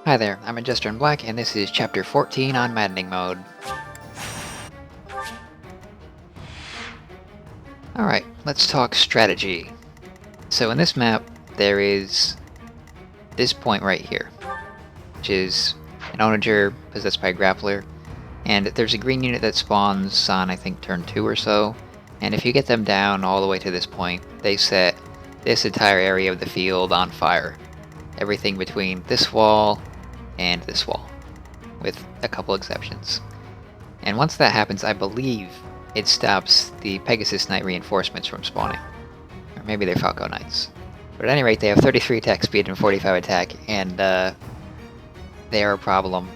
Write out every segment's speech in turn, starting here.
Hi there, I'm Adrestia in Black, and this is Chapter 14 on Maddening mode. Alright, let's talk strategy. So in this map, there is this point right here, which is an onager possessed by a grappler, and there's a green unit that spawns on, I think, turn 2 or so, and if you get them down all the way to this point, they set this entire area of the field on fire. Everything between this wall and this wall, with a couple exceptions. And once that happens, I believe it stops the Pegasus Knight reinforcements from spawning. Or maybe they're Falco Knights. But at any rate, they have 33 attack speed and 45 attack, and they are a problem.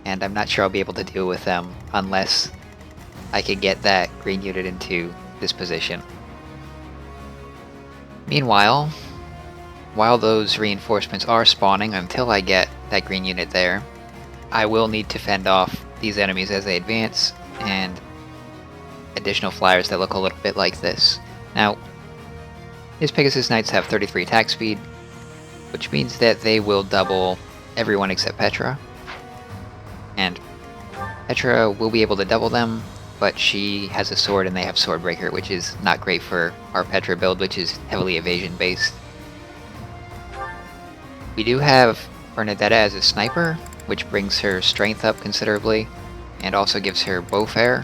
And I'm not sure I'll be able to deal with them unless I can get that green unit into this position. Meanwhile, while those reinforcements are spawning until I get that green unit there, I will need to fend off these enemies as they advance, and additional flyers that look a little bit like this. Now, these Pegasus Knights have 33 attack speed, which means that they will double everyone except Petra. And Petra will be able to double them, but she has a sword and they have Swordbreaker, which is not great for our Petra build, which is heavily evasion based. We do have Bernadetta as a sniper, which brings her strength up considerably, and also gives her bowfare.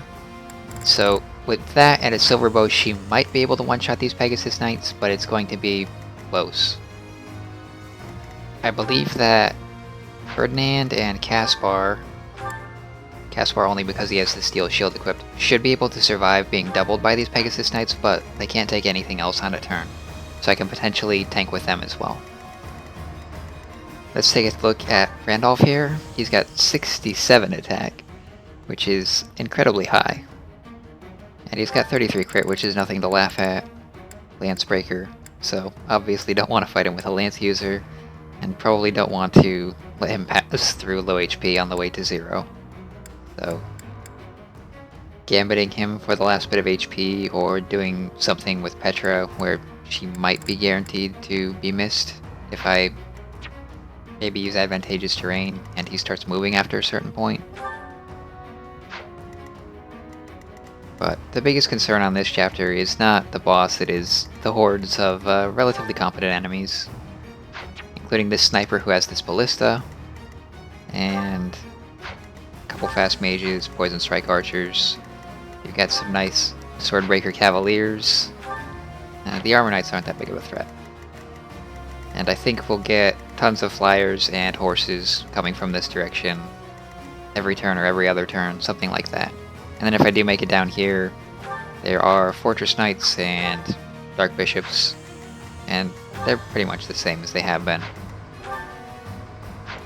So with that and a silver bow, she might be able to one-shot these Pegasus Knights, but it's going to be close. I believe that Ferdinand and Caspar only because he has the steel shield equipped, should be able to survive being doubled by these Pegasus Knights, but they can't take anything else on a turn, so I can potentially tank with them as well. Let's take a look at Randolph here. He's got 67 attack, which is incredibly high. And he's got 33 crit, which is nothing to laugh at. Lancebreaker, so obviously don't want to fight him with a lance user, and probably don't want to let him pass through low HP on the way to 0. So, gambiting him for the last bit of HP, or doing something with Petra where she might be guaranteed to be missed if I maybe use advantageous terrain and he starts moving after a certain point. But the biggest concern on this chapter is not the boss, it is the hordes of relatively competent enemies, including this sniper who has this ballista, and a couple fast mages, poison strike archers. You've got some nice Swordbreaker cavaliers. The armor knights aren't that big of a threat. And I think we'll get tons of flyers and horses coming from this direction every turn or every other turn, something like that. And then if I do make it down here, there are Fortress Knights and Dark Bishops, and they're pretty much the same as they have been.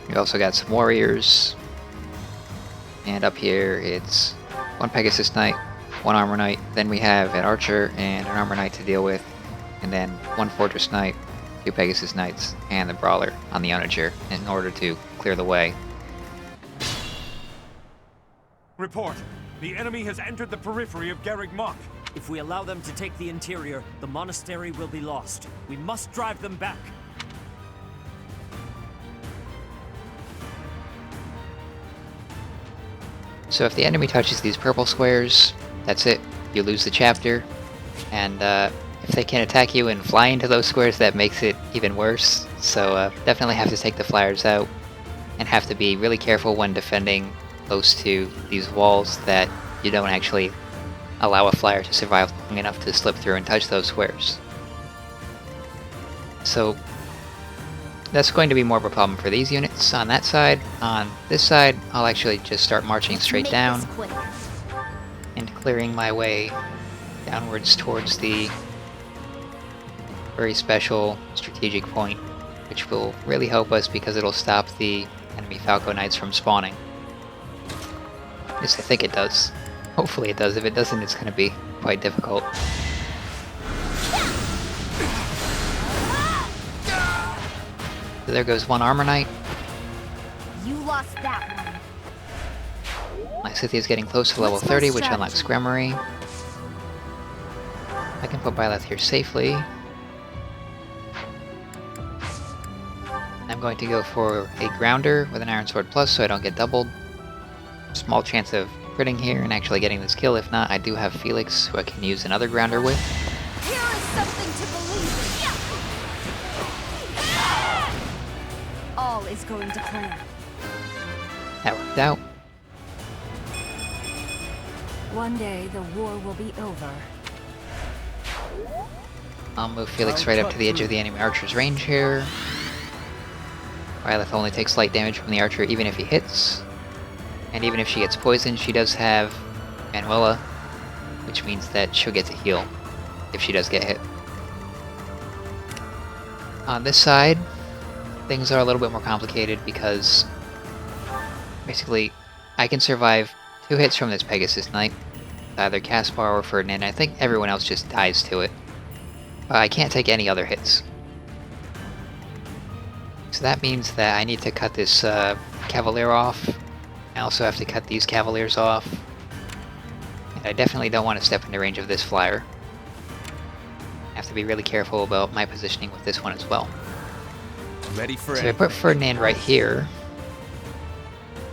We also got some Warriors, and up here it's one Pegasus Knight, one Armor Knight, then we have an Archer and an Armor Knight to deal with, and then one Fortress Knight, 2 Pegasus Knights, and the Brawler on the Onager in order to clear the way. Report! The enemy has entered the periphery of Garrig Mach. If we allow them to take the interior, the monastery will be lost. We must drive them back. So if the enemy touches these purple squares, that's it. You lose the chapter, and if they can attack you and fly into those squares, that makes it even worse. So definitely have to take the flyers out, and have to be really careful when defending close to these walls that you don't actually allow a flyer to survive long enough to slip through and touch those squares. So that's going to be more of a problem for these units on that side. On this side, I'll actually just start marching straight down and clearing my way downwards towards the very special strategic point, which will really help us because it'll stop the enemy Falco Knights from spawning. At least I think it does. Hopefully it does. If it doesn't, it's going to be quite difficult. So there goes one Armor Knight. You lost that one. My Scythia's getting close to level 30, which unlocks Gremory. I can put Byleth here safely. I'm going to go for a grounder with an Iron Sword Plus so I don't get doubled. Small chance of critting here and actually getting this kill. If not, I do have Felix, who I can use another grounder with. Here is something to believe in. All is going to plan. That worked out. One day the war will be over. I'll move Felix right up to the edge of the enemy archer's range here. Violet only takes slight damage from the archer even if he hits. And even if she gets poisoned, she does have Manuela, which means that she'll get to heal if she does get hit. On this side, things are a little bit more complicated because basically I can survive 2 hits from this Pegasus Knight, either Caspar or Ferdinand. I think everyone else just dies to it. I can't take any other hits. So that means that I need to cut this Cavalier off. I also have to cut these Cavaliers off. And I definitely don't want to step into range of this flyer. I have to be really careful about my positioning with this one as well. Ready for So I put Ferdinand right here.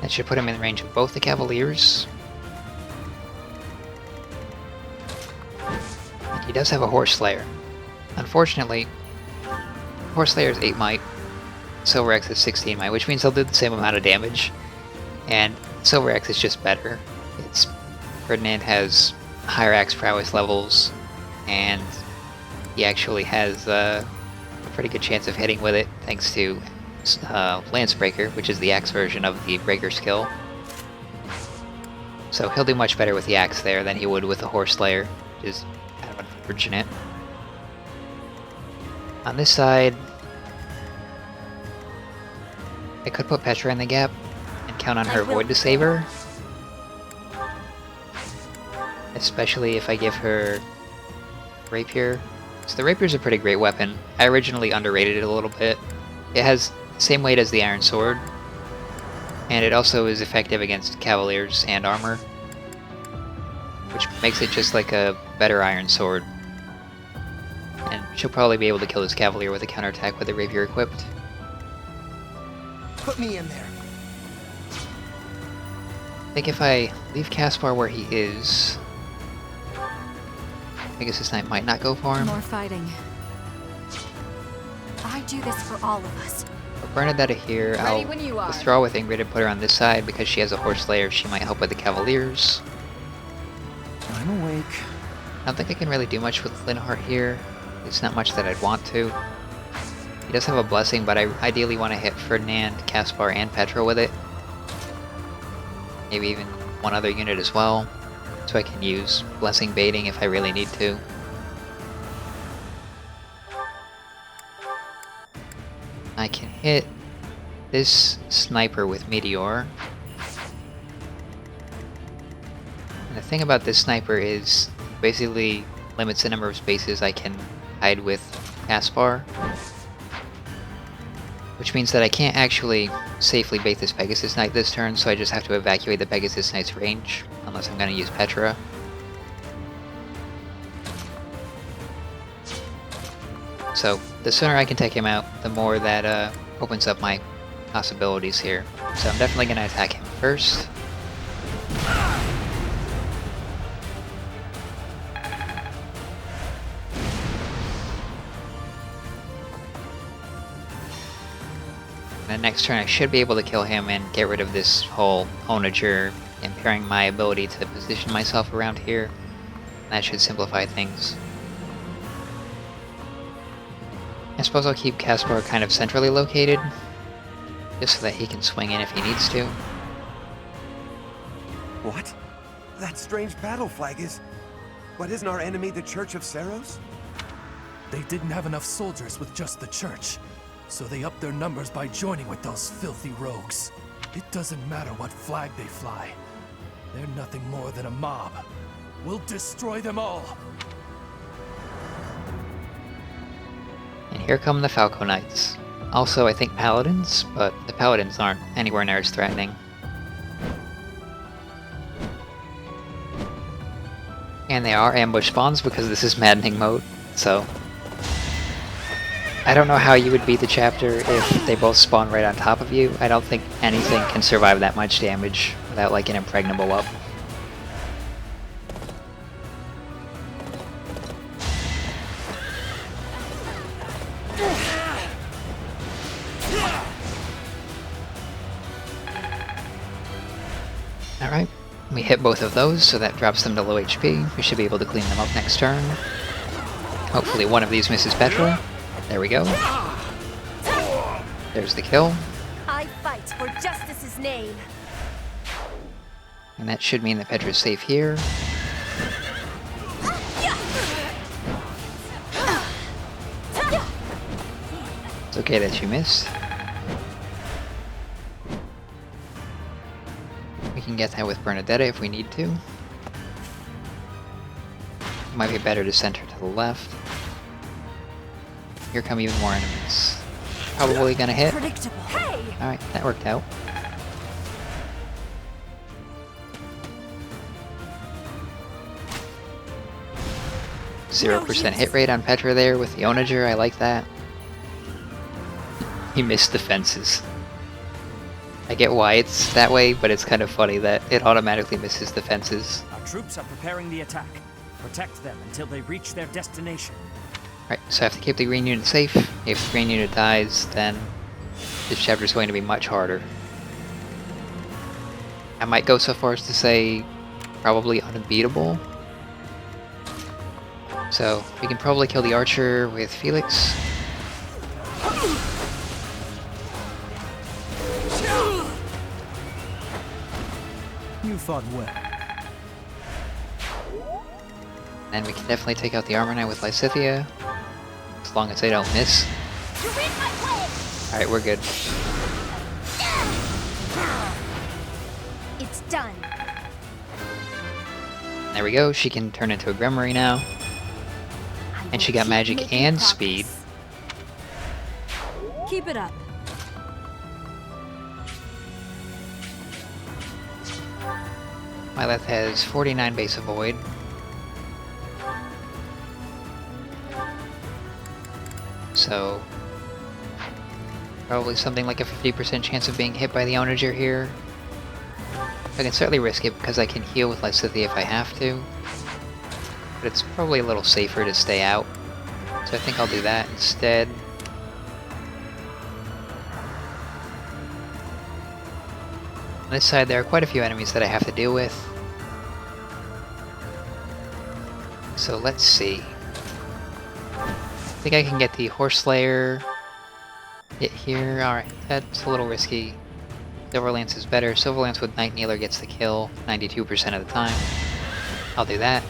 That should put him in range of both the Cavaliers. And he does have a Horse Slayer. Unfortunately, Horse Slayer is 8 might, Silver Axe is 16 might, which means they'll do the same amount of damage. And Silver Axe is just better. Ferdinand has higher axe prowess levels, and he actually has a pretty good chance of hitting with it thanks to Lance Breaker, which is the axe version of the Breaker skill. So he'll do much better with the axe there than he would with the Horse Slayer, which is kind of unfortunate. On this side, I could put Petra in the gap and count on her Void to save her. Especially if I give her Rapier. So the Rapier's a pretty great weapon. I originally underrated it a little bit. It has the same weight as the Iron Sword, and it also is effective against Cavaliers and armor, which makes it just like a better Iron Sword. And she'll probably be able to kill this Cavalier with a counterattack with the Rapier equipped. Put me in there. I think if I leave Caspar where he is, Pegasus Knight might not go for him. More fighting. I do this for all of us. But Bernadetta here, I'll when you are. withdraw with Ingrid and put her on this side because she has a Horse Slayer. She might help with the Cavaliers. I'm awake. I don't think I can really do much with Linhart here. It's not much that I'd want to. He does have a Blessing, but I ideally want to hit Ferdinand, Caspar, and Petra with it. Maybe even one other unit as well, so I can use Blessing baiting if I really need to. I can hit this sniper with Meteor. And the thing about this sniper is basically limits the number of spaces I can hide with Caspar, which means that I can't actually safely bait this Pegasus Knight this turn, so I just have to evacuate the Pegasus Knight's range, unless I'm going to use Petra. So, the sooner I can take him out, the more that opens up my possibilities here. So I'm definitely going to attack him first. And next turn I should be able to kill him and get rid of this whole Onager, impairing my ability to position myself around here. That should simplify things. I suppose I'll keep Caspar kind of centrally located, just so that he can swing in if he needs to. What? That strange battle flag is... But isn't our enemy the Church of Saros? They didn't have enough soldiers with just the church, so they upped their numbers by joining with those filthy rogues. It doesn't matter what flag they fly. They're nothing more than a mob. We'll destroy them all! And here come the Falco Knights. Also, I think Paladins, but the Paladins aren't anywhere near as threatening. And they are ambush spawns because this is Maddening mode, so... I don't know how you would beat the chapter if they both spawn right on top of you. I don't think anything can survive that much damage without like an impregnable up. Alright, we hit both of those, so that drops them to low HP. We should be able to clean them up next turn. Hopefully one of these misses Petra. There we go. There's the kill. I fight for justice's name. And that should mean that Petra's safe here. It's okay that you missed. We can get that with Bernadetta if we need to. It might be better to center to the left. Here come even more enemies. Probably gonna hit. Predictable. Hey! Alright, that worked out. %0 hit rate on Petra there with the Onager, I like that. He missed the fences. I get why it's that way, but it's kind of funny that it automatically misses the fences. Our troops are preparing the attack. Protect them until they reach their destination. Right, so I have to keep the green unit safe. If the green unit dies, then this chapter is going to be much harder. I might go so far as to say probably unbeatable. So we can probably kill the archer with Felix. You fought well. And we can definitely take out the armor knight with Lysithea. As long as they don't miss. Alright, we're good. It's done. There we go, she can turn into a Grimoire now. And she got magic and speed. Keep it up. Myleth has 49 base avoid. So probably something like a 50% chance of being hit by the Onager here. I can certainly risk it because I can heal with Lysithea if I have to. But it's probably a little safer to stay out. So I think I'll do that instead. On this side there are quite a few enemies that I have to deal with. So let's see. I think I can get the Horse Slayer hit here. Alright, that's a little risky. Silverlance is better. Silverlance with Night Kneeler gets the kill 92% of the time. I'll do that.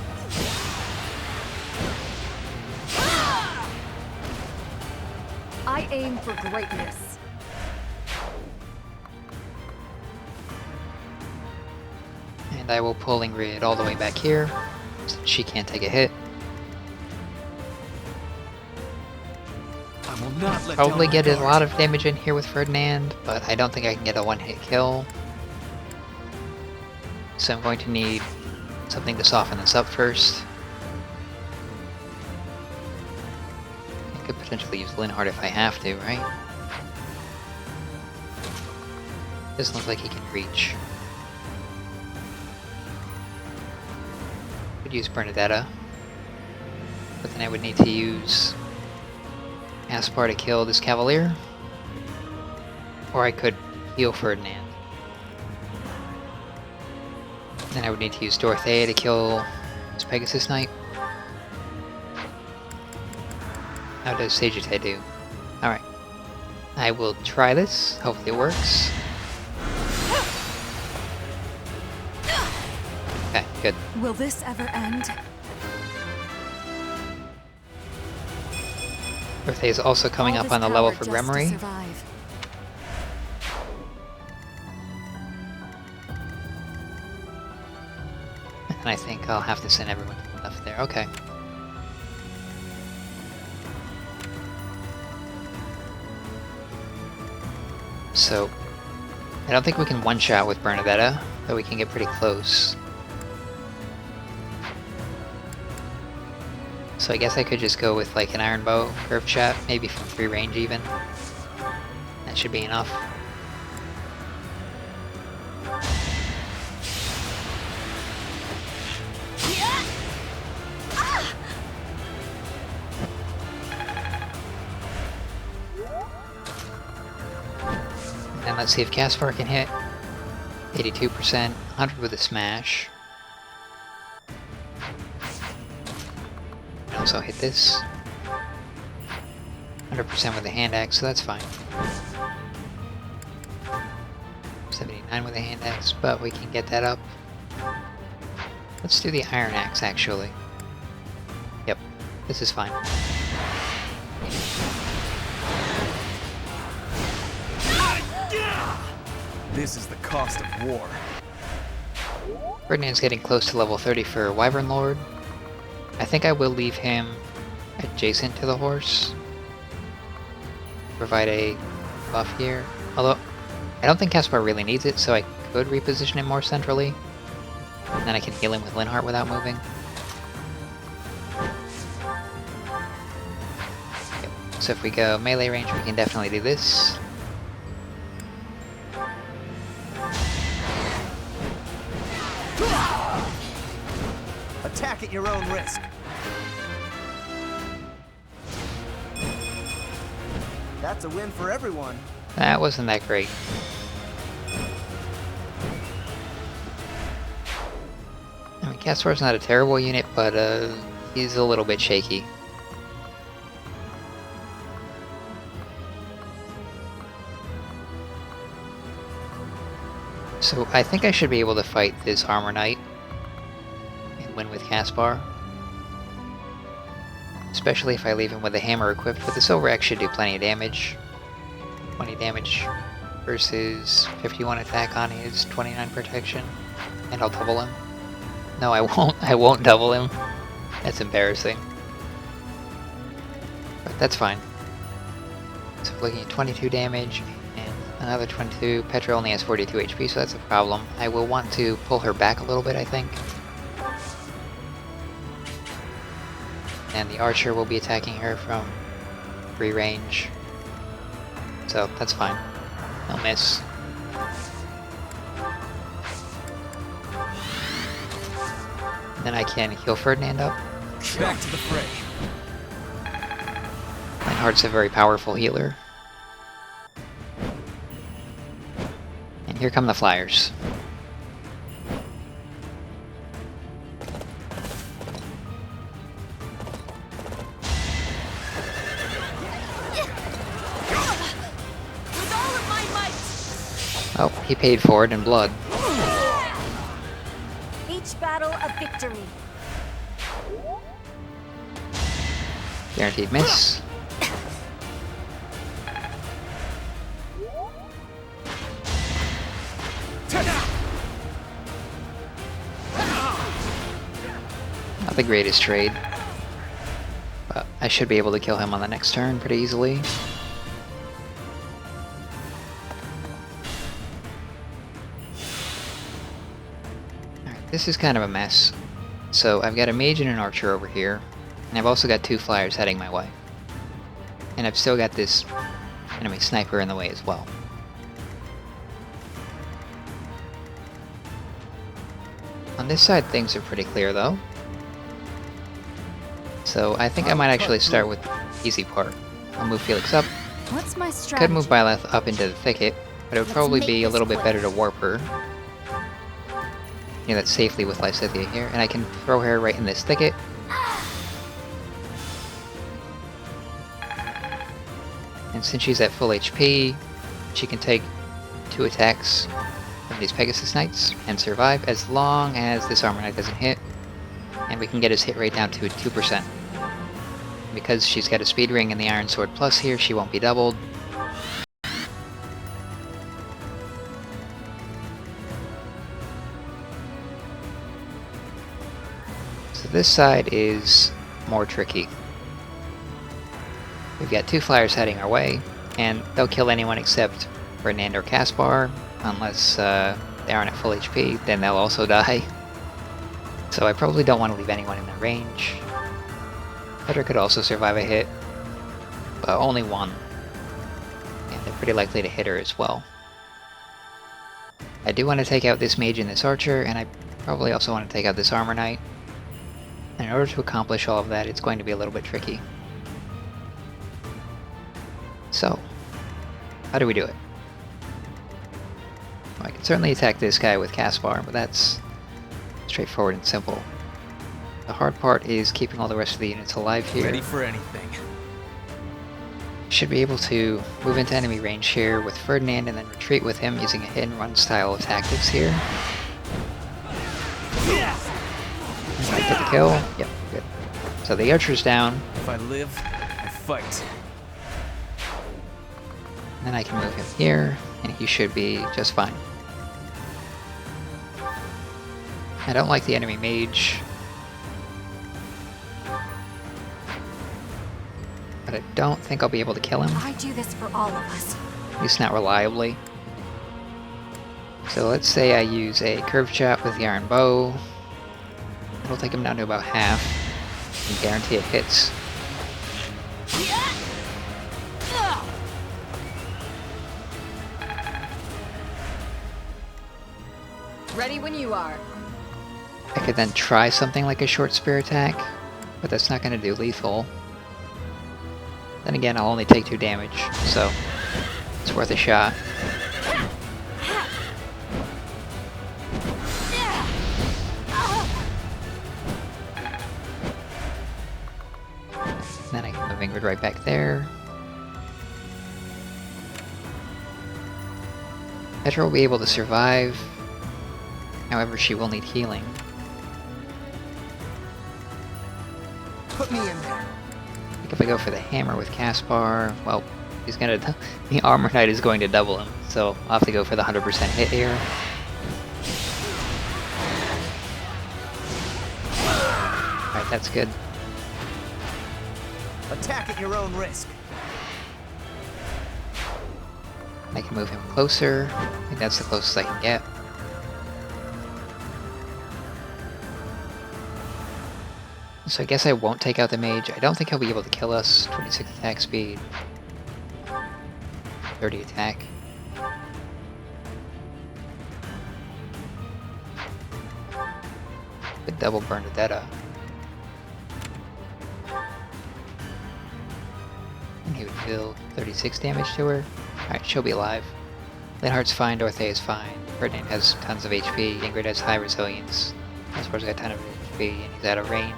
I aim for greatness. And I will pull Ingrid all the way back here, so she can't take a hit. I will not let Probably down my get a guard. lot of damage in here with Ferdinand, but I don't think I can get a one-hit kill. So I'm going to need something to soften this up first. I could potentially use Linhardt if I have to, right? Doesn't look like he can reach. Could use Bernadetta, but then I would need to use Aspar to kill this Cavalier, or I could heal Ferdinand. Then I would need to use Dorothea to kill this Pegasus Knight. How does Sagittae do? Alright. I will try this, hopefully it works. Okay, good. Will this ever end? Dorothea is also coming All up this on the level for power just to Grimoire. survive. And I think I'll have to send everyone to the left there. Okay. So, I don't think we can one-shot with Bernadetta, but we can get pretty close. So I guess I could just go with like an iron bow, curved shot, maybe from free range even. That should be enough. And let's see if Caspar can hit. 82%, 100 with a smash. And also hit this. 100% with a hand axe, so that's fine. 79 with a hand axe, but we can get that up. Let's do the iron axe actually. Yep, this is fine. This is the cost of war. Ferdinand's getting close to level 30 for Wyvern Lord. I think I will leave him adjacent to the horse. Provide a buff here. Although, I don't think Caspar really needs it, so I could reposition him more centrally. And then I can heal him with Linhardt without moving. Yep. So if we go melee range, we can definitely do this. Attack at your own risk. That's a win for everyone. That wasn't that great. I mean, Caspar's not a terrible unit, but he's a little bit shaky. So I think I should be able to fight this Armor Knight and win with Caspar. Especially if I leave him with a hammer equipped, but the Silver Axe should do plenty of damage. 20 damage versus 51 attack on his 29 protection. And I'll double him. No, I won't. I won't double him. That's embarrassing. But that's fine. So we're looking at 22 damage and another 22. Petra only has 42 HP, so that's a problem. I will want to pull her back a little bit, I think. And the archer will be attacking her from free range. So that's fine. No miss. Then I can heal Ferdinand up. Back to the fray. Linhardt's a very powerful healer. And here come the flyers. With all of my might! Oh, he paid for it in blood. Each battle a victory. Guaranteed miss. Not the greatest trade, but I should be able to kill him on the next turn pretty easily. Alright, this is kind of a mess. So I've got a mage and an archer over here, and I've also got two flyers heading my way. And I've still got this enemy sniper in the way as well. On this side things are pretty clear though. So I think I might actually start with the easy part. I'll move Felix up. What's my strategy? Could move Byleth up into the thicket, but it would probably be a little bit better to warp her. Yeah, that's safely with Lysithea here, and I can throw her right in this thicket. And since she's at full HP, she can take 2 attacks from these Pegasus Knights and survive as long as this Armor Knight doesn't hit. And we can get his hit rate down to 2%. Because she's got a Speed Ring and the Iron Sword Plus here, she won't be doubled. So this side is more tricky. We've got 2 flyers heading our way, and they'll kill anyone except Ferdinand or Caspar, unless they aren't at full HP, then they'll also die. So I probably don't want to leave anyone in their range. Petra could also survive a hit, but only one. And they're pretty likely to hit her as well. I do want to take out this mage and this archer, and I probably also want to take out this armor knight. And in order to accomplish all of that, it's going to be a little bit tricky. So, how do we do it? Well, I can certainly attack this guy with Caspar, but that's straightforward and simple. The hard part is keeping all the rest of the units alive here. Ready for anything. Should be able to move into enemy range here with Ferdinand and then retreat with him using a hit and run style of tactics here. Might get the kill. Yep, good. So the archer's down. If I live, I fight. And then I can move him here, and he should be just fine. I don't like the enemy mage, but I don't think I'll be able to kill him. I do this for all of us. At least not reliably. So let's say I use a curved shot with the iron bow. It'll take him down to about half, and guarantee it hits. Ready when you are. I could then try something like a short spear attack, but that's not going to do lethal. Then again, I'll only take 2 damage, so it's worth a shot. Then I can move Ingrid right back there. Petra will be able to survive. However, she will need healing. Put me in there. I think if I go for the hammer with Caspar, well, he's gonna. The armor knight is going to double him, so I'll have to go for the 100% hit here. Alright, that's good. Attack at your own risk. I can move him closer. I think that's the closest I can get. So I guess I won't take out the mage. I don't think he'll be able to kill us. 26 attack speed. 30 attack. Could double burn Vendetta. And he would deal 36 damage to her. Alright, she'll be alive. Linhardt's fine, Dorothea's fine. Ferdinand has tons of HP. Ingrid has high resilience. Caspar's got a ton of HP and he's out of range.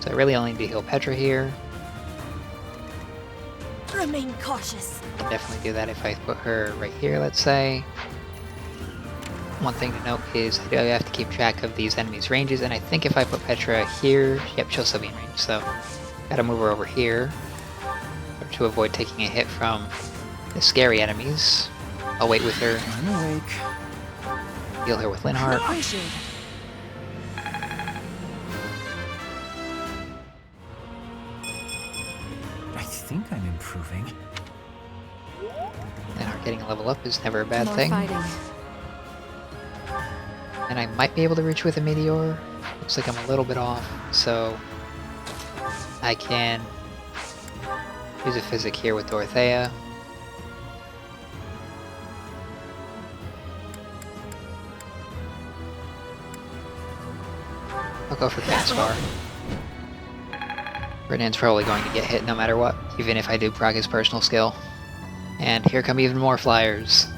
So I really only need to heal Petra here. Remain cautious. I'll definitely do that if I put her right here, let's say. One thing to note is I do have to keep track of these enemies' ranges, and I think if I put Petra here, yep, she'll still be in range, so gotta move her over here to avoid taking a hit from the scary enemies. I'll wait with her. I'm awake. Heal her with Linhardt. Appreciate it. I think I'm improving. Linhardt getting a level up is never a bad More thing. fighting. And I might be able to reach with a meteor. Looks like I'm a little bit off, so I can use a physic here with Dorothea. I'll go for Caspar. Ferdinand's probably going to get hit no matter what, even if I do proc his personal skill. And here come even more flyers.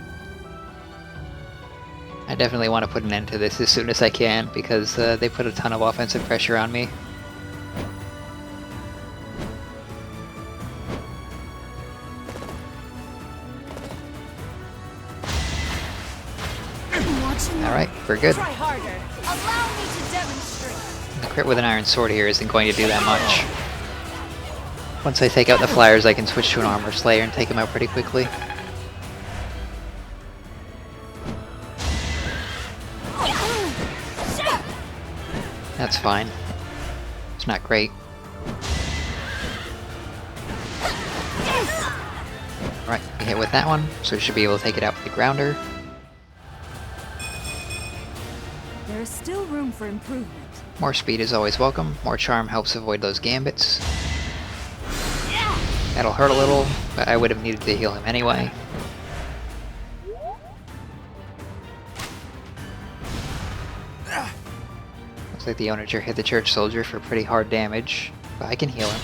I definitely want to put an end to this as soon as I can, because they put a ton of offensive pressure on me. Alright, we're good. Try harder. Allow me to demonstrate. The crit with an iron sword here isn't going to do that much. Once I take out the flyers, I can switch to an armor slayer and take him out pretty quickly. That's fine. It's not great. Right, we hit with that one, so we should be able to take it out with the grounder. There is still room for improvement. More speed is always welcome. More charm helps avoid those gambits. That'll hurt a little, but I would have needed to heal him anyway. Looks like the Onager hit the church soldier for pretty hard damage, but I can heal him.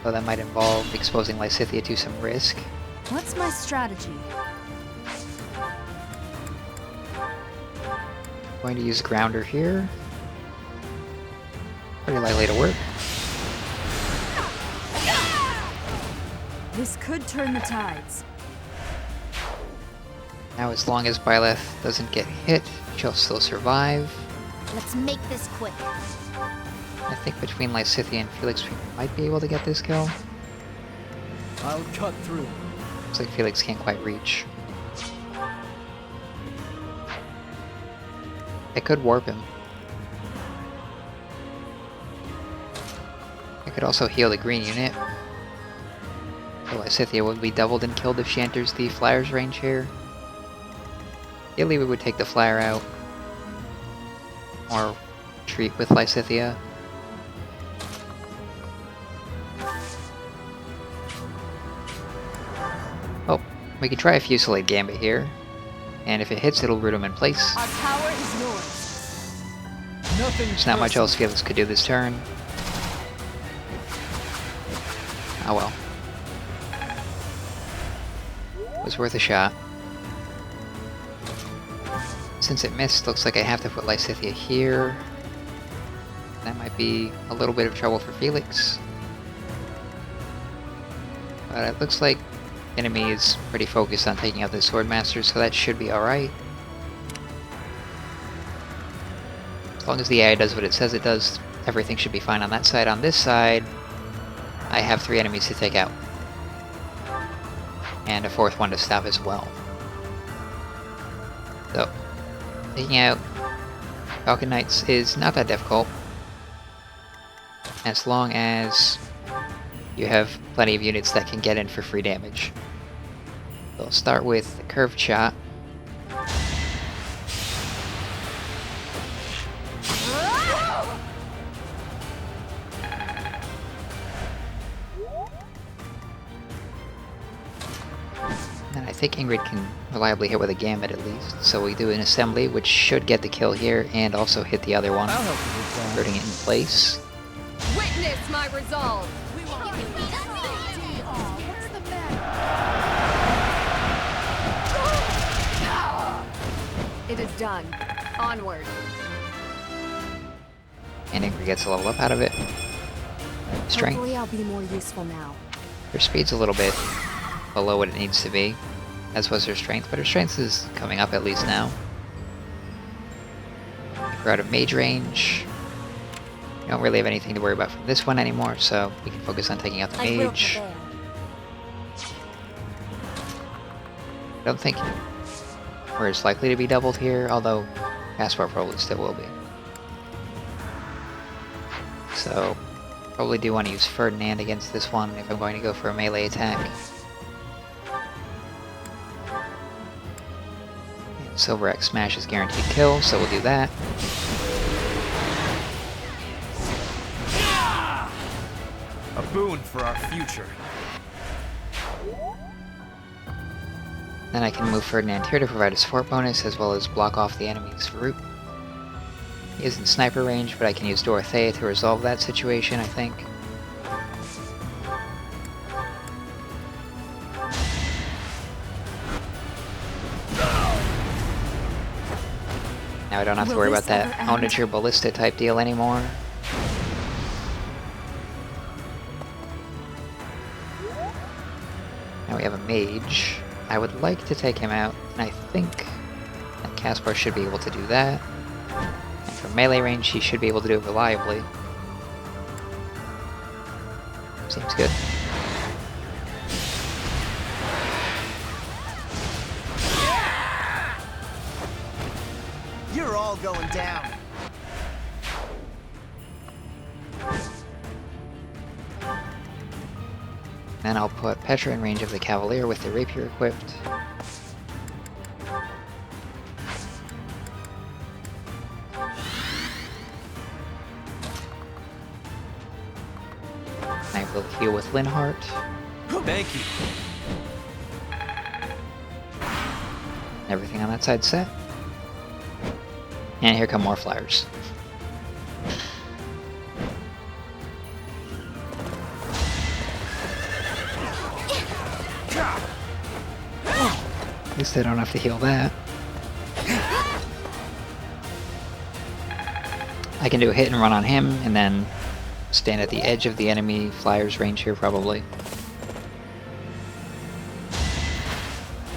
Though that might involve exposing Lysithea to some risk. What's my strategy? Going to use Grounder here. Pretty likely to work. This could turn the tides. Now as long as Byleth doesn't get hit, she'll still survive. Let's make this quick. I think between Lysithea and Felix we might be able to get this kill. I'll cut through. Looks like Felix can't quite reach. I could warp him. I could also heal the green unit. So Lysithea would be doubled and killed if she enters the Flyer's range here. Ideally we would take the Flyer out. Or retreat with Lysithea. Oh, we could try a Fusillade Gambit here. And if it hits, it'll root him in place. Our power is yours. There's not much else Felix could do this turn. Oh well. Was worth a shot. Since it missed, looks like I have to put Lysithea here. That might be a little bit of trouble for Felix. But it looks like the enemy is pretty focused on taking out the Swordmaster, so that should be alright. As long as the AI does what it says it does, everything should be fine on that side. On this side, I have 3 enemies to take out. And a 4th one to stop as well. So, taking out Falcon Knights is not that difficult. As long as you have plenty of units that can get in for free damage. So I'll start with the curved shot. And I think Ingrid can reliably hit with a Gambit at least. So we do an assembly, which should get the kill here and also hit the other one, I'll help you with that. hurting it in place. Witness my resolve. It is done. Onward. And Ingrid gets a level up out of it. Strength. Hopefully I'll be more useful now. Her speed's a little bit below what it needs to be, as was her strength, but her strength is coming up at least now. We're out of mage range. We don't really have anything to worry about from this one anymore, so we can focus on taking out the mage. I don't think we're as likely to be doubled here, although Caspar probably still will be. So, probably do want to use Ferdinand against this one if I'm going to go for a melee attack. And Silver X Smash is guaranteed kill, so we'll do that. A boon for our future. Then I can move Ferdinand here to provide a support bonus, as well as block off the enemy's route. He is in sniper range, but I can use Dorothea to resolve that situation, I think. Now I don't have to worry about that Onager Ballista type deal anymore. Now we have a mage. I would like to take him out, and I think that Caspar should be able to do that. And from melee range, he should be able to do it reliably. Seems good. You're all going down. Then I'll put Petra in range of the Cavalier with the Rapier equipped. I little heal with Linhart. Thank you. Everything on that side set. And here come more flyers. At least I don't have to heal that. I can do a hit and run on him, and then stand at the edge of the enemy flyer's range here, probably.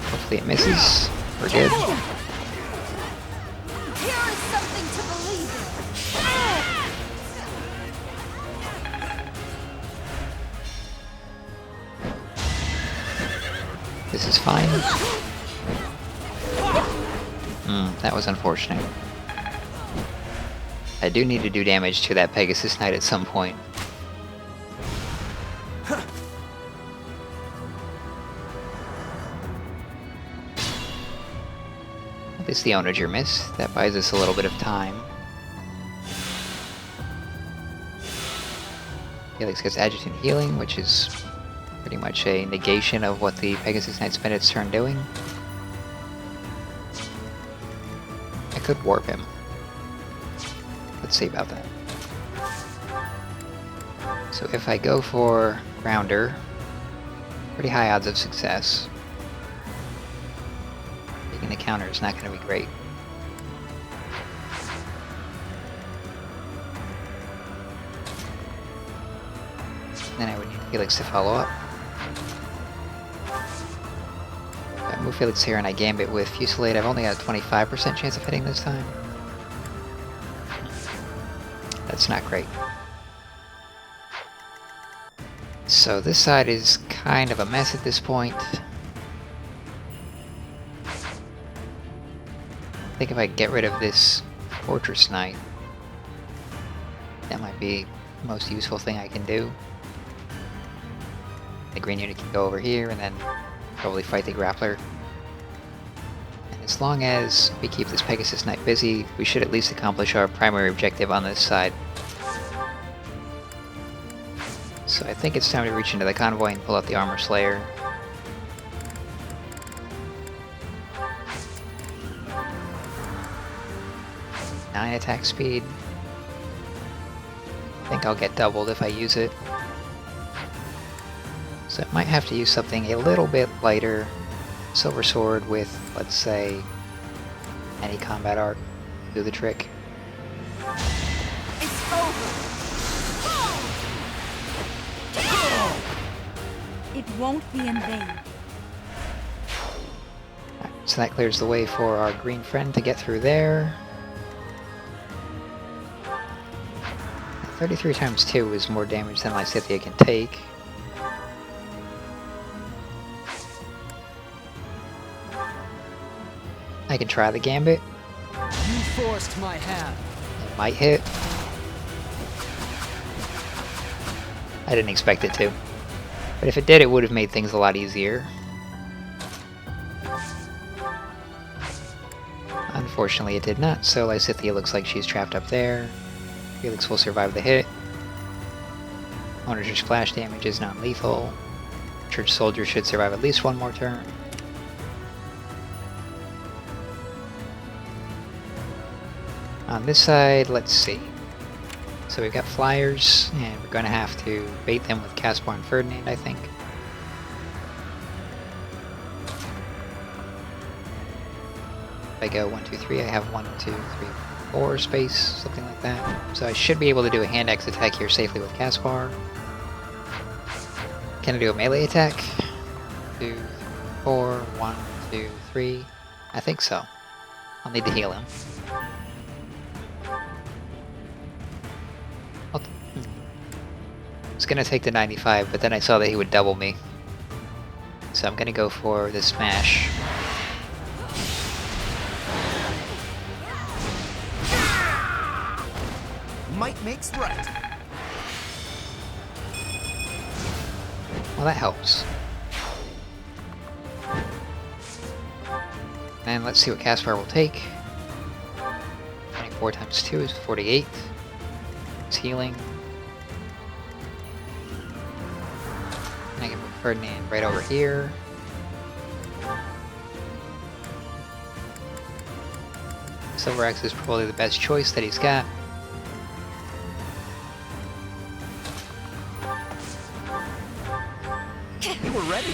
Hopefully it misses. We're good. Here is something to believe in. This is fine. That was unfortunate. I do need to do damage to that Pegasus Knight at some point. At least the Onager missed. That buys us a little bit of time. Felix gets Adjutant Healing, which is pretty much a negation of what the Pegasus Knight spent its turn doing. I could warp him. Let's see about that. So if I go for Grounder, pretty high odds of success. Taking the counter is not going to be great. Then I would need Felix to follow up. If I move Felix here and I Gambit with Fusillade, I've only got a 25% chance of hitting this time. That's not great. So this side is kind of a mess at this point. I think if I get rid of this Fortress Knight, that might be the most useful thing I can do. The green unit can go over here and then probably fight the Grappler. And as long as we keep this Pegasus Knight busy, we should at least accomplish our primary objective on this side. So I think it's time to reach into the convoy and pull out the Armor Slayer. Nine attack speed. I think I'll get doubled if I use it. So I might have to use something a little bit lighter. Silver Sword with, let's say, any combat art. Do the trick. It's over. It won't be in vain. Alright, so that clears the way for our green friend to get through there. 33 times 2 is more damage than Lysithea can take. I can try the Gambit. You forced my hand. It might hit. I didn't expect it to. But if it did, it would have made things a lot easier. Unfortunately, it did not, so Lysithea looks like she's trapped up there. Felix will survive the hit. Onager's splash damage is non-lethal. Church Soldier should survive at least one more turn. On this side, let's see. So we've got flyers, and we're going to have to bait them with Caspar and Ferdinand, I think. If I go 1, 2, 3, I have 1, 2, 3, 4 space, something like that. So I should be able to do a hand axe attack here safely with Caspar. Can I do a melee attack? 2, 4, 1, 2, 3. I think so. I'll need to heal him. I was gonna take the 95, but then I saw that he would double me. So I'm gonna go for the smash. Might makes right. Well, that helps. And let's see what Caspar will take. 24 times 2 is 48. It's healing. Ferdinand right over here. Silver Axe is probably the best choice that he's got. You were ready.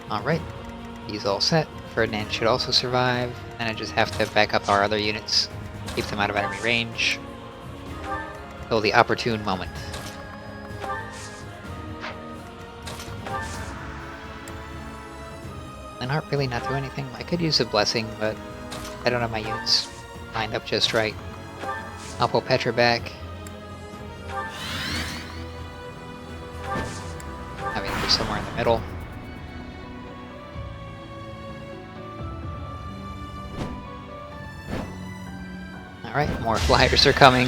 Alright, he's all set. Ferdinand should also survive, and I just have to back up our other units, keep them out of enemy range, till the opportune moment. And aren't really not doing anything. I could use a blessing, but I don't have my units lined up just right. I'll pull Petra back. Having her somewhere in the middle. Alright, more flyers are coming.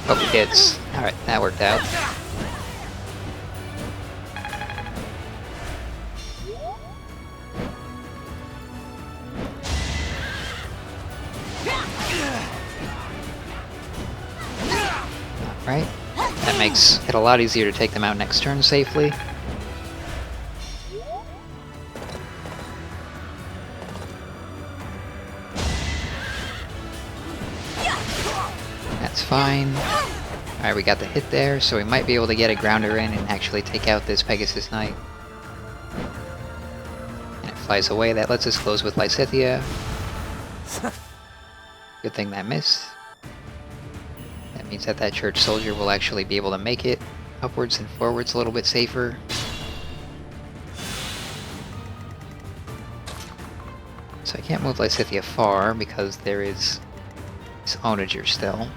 Hope he hits. Alright, that worked out. Alright, that makes it a lot easier to take them out next turn safely. That's fine. Alright, we got the hit there, so we might be able to get a grounder in and actually take out this Pegasus Knight. And it flies away. That lets us close with Lysithea. Good thing that missed. That means that that church soldier will actually be able to make it upwards and forwards a little bit safer. So I can't move Lysithea far because there is this onager still.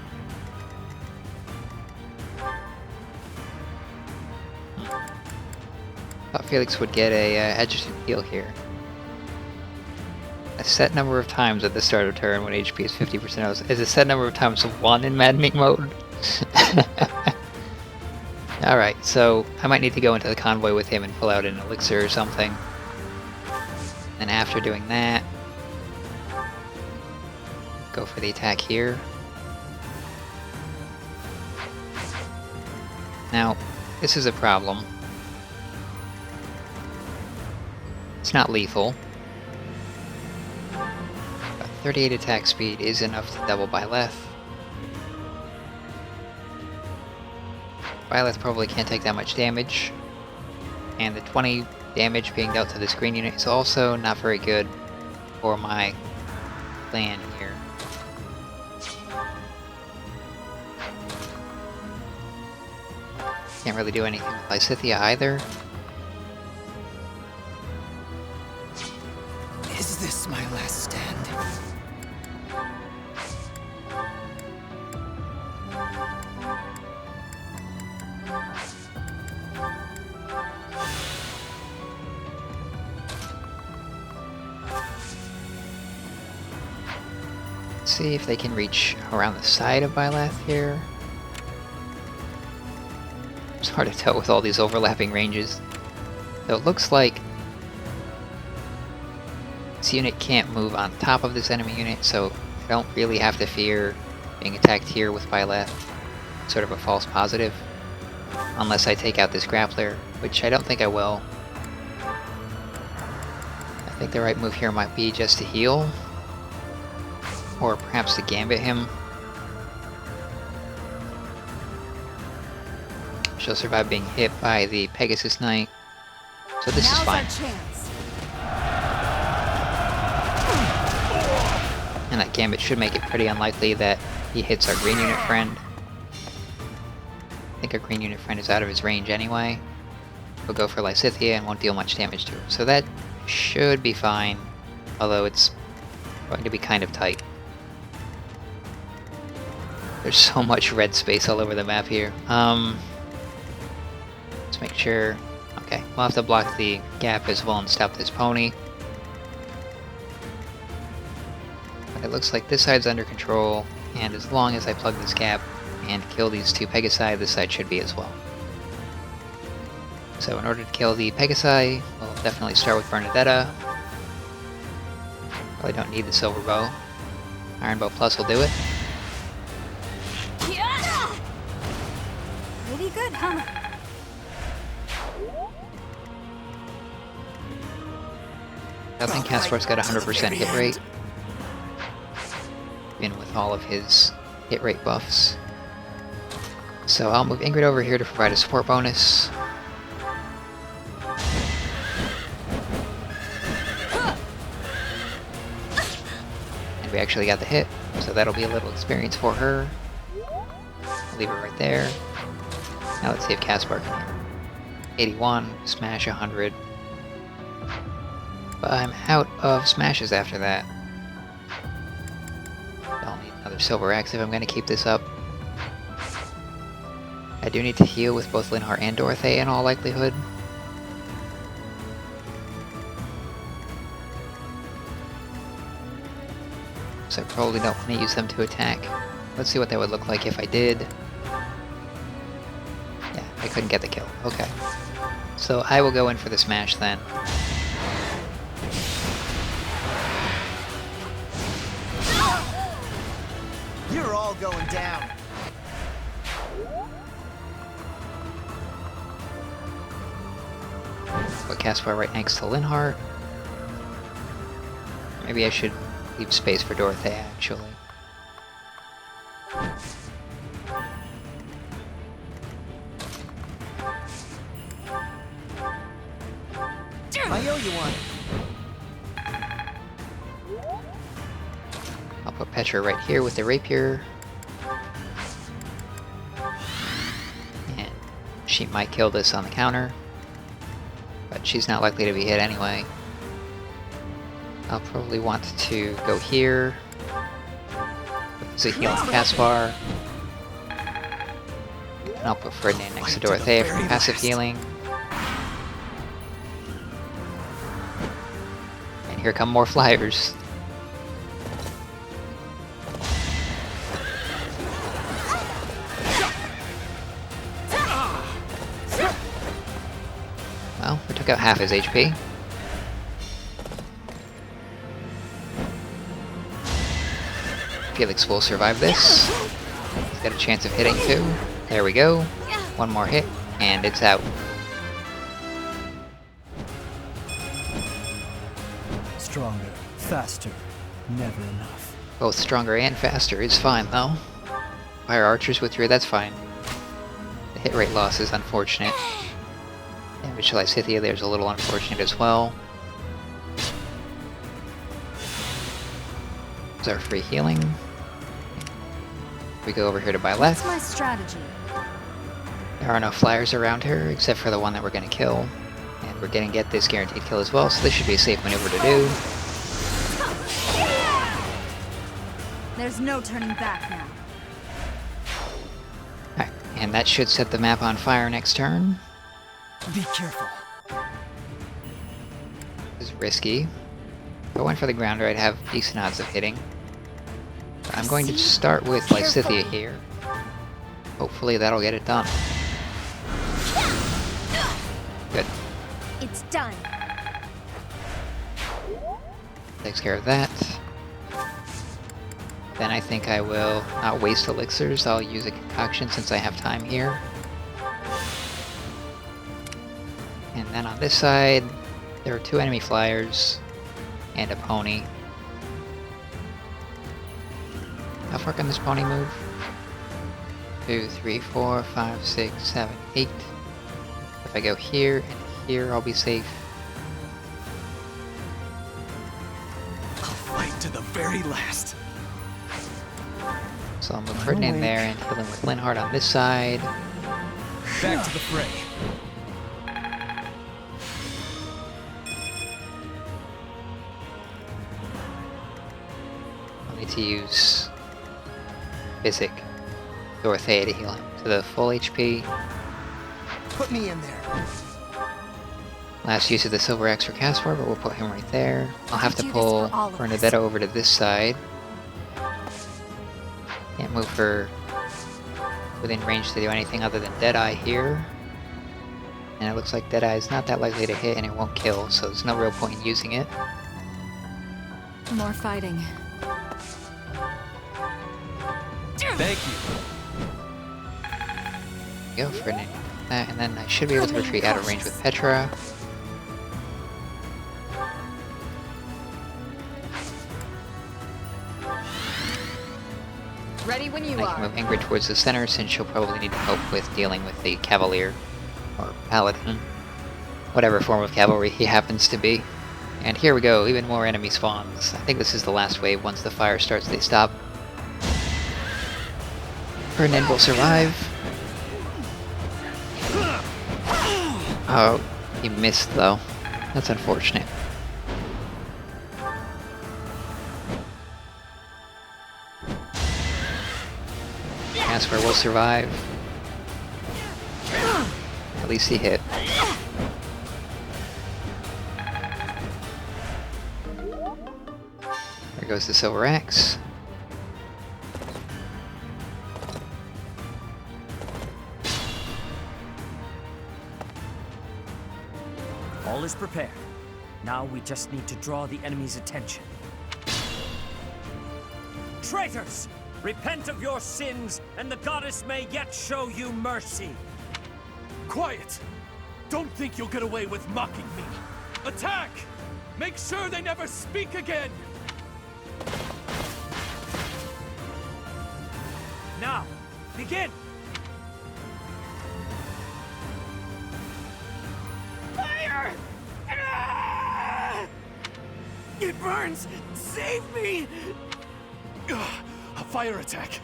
Thought Felix would get a adjusted heal here. A set number of times at the start of turn when HP is 50% is a set number of times 1 in Maddening mode. Alright, so I might need to go into the convoy with him and pull out an elixir or something. And after doing that, go for the attack here. Now, this is a problem. It's not lethal. But 38 attack speed is enough to double Byleth. Byleth probably can't take that much damage. And the 20 damage being dealt to this green unit is also not very good for my plan here. Can't really do anything with Lysithea either. Is this my last stand? Let's see if they can reach around the side of Byleth here. It's hard to tell with all these overlapping ranges. So it looks like this unit can't move on top of this enemy unit, so I don't really have to fear being attacked here with Byleth. Sort of a false positive. Unless I take out this grappler, which I don't think I will. I think the right move here might be just to heal. Or perhaps to gambit him. She'll survive being hit by the Pegasus Knight. So this is fine. Now's our chance. And that gambit should make it pretty unlikely that he hits our green unit friend. I think our green unit friend is out of his range anyway. We'll go for Lysithea and won't deal much damage to him. So that should be fine, although it's going to be kind of tight. There's so much red space all over the map here. Let's make sure... Okay, we'll have to block the gap as well and stop this pony. But it looks like this side's under control, and as long as I plug this gap and kill these two Pegasi, this side should be as well. So in order to kill the Pegasi, we'll definitely start with Bernadetta. Probably don't need the Silver Bow. Iron Bow Plus will do it. Yeah! good, huh? I think Castor's got 100% hit rate. In with all of his hit rate buffs. So I'll move Ingrid over here to provide a support bonus. And we actually got the hit, so that'll be a little experience for her. I'll leave it right there. Now let's see if Caspar can hit. 81, smash 100. But I'm out of smashes after that. I'll need another silver axe if I'm going to keep this up. I do need to heal with both Linhardt and Dorothea in all likelihood. So I probably don't want to use them to attack. Let's see what that would look like if I did. Yeah, I couldn't get the kill. Okay. So I will go in for the smash then. You're all going down. Put Caspar right next to Linhardt. Maybe I should leave space for Dorothea, actually. I owe you one. I'll put Petra right here with the rapier. And she might kill this on the counter. But she's not likely to be hit anyway. I'll probably want to go here. There's a healing Caspar. And I'll put Ferdinand next to Dorothea for passive healing. And here come more flyers. Well, we took out half his HP. Felix will survive this. He's got a chance of hitting too. There we go. One more hit, and it's out. Stronger, faster, never enough. Both stronger and faster is fine though. Fire archers with your, that's fine. The hit rate loss is unfortunate. Damage to Lysithea there's a little unfortunate as well. There's our free healing. We go over here to Byleth. What's my strategy? There are no flyers around her, except for the one that we're going to kill. And we're going to get this guaranteed kill as well, so this should be a safe maneuver to do. There's no turning back now. Alright, and that should set the map on fire next turn. Be careful. This is risky. If I went for the grounder, I'd have decent odds of hitting. But I'm going to start with Lysithea here. Hopefully that'll get it done. Good. It's done. Takes care of that. Then I think I will not waste elixirs. I'll use a concoction since I have time here. And then on this side, there are 2 enemy flyers and a pony. How far can this pony move? 2, 3, 4, 5, 6, 7, 8. If I go here and here, I'll be safe. I'll fight to the very last. So I'll move Ferdinand there and heal him with Linhardt on this side. Back to the fray. I'll need to use Physic Dorothea to heal him to the full HP. Put me in there. Last use of the Silver Axe for Caspar, but we'll put him right there. I'll have to Do this pull for all of us. Bernadetta over to this side. Can't move her within range to do anything other than Deadeye here. And it looks like Deadeye is not that likely to hit and it won't kill, so there's no real point in using it. More fighting. Thank you. Go for that, and then I should be able to retreat out of range with Petra. Ready when you I are. can move Ingrid towards the center since she'll probably need help with dealing with the Cavalier, or Paladin, whatever form of cavalry he happens to be. And here we go, even more enemy spawns. I think this is the last wave. Once the fire starts, they stop. Ferdinand will survive. Oh, he missed though. That's unfortunate. Casper will survive. At least he hit. There goes the Silver Axe. All is prepared. Now we just need to draw the enemy's attention. Traitors! Repent of your sins, and the goddess may yet show you mercy. Quiet! Don't think you'll get away with mocking me. Attack! Make sure they never speak again! Now, begin! Fire! Ah! It burns! Save me! Ugh, a fire attack!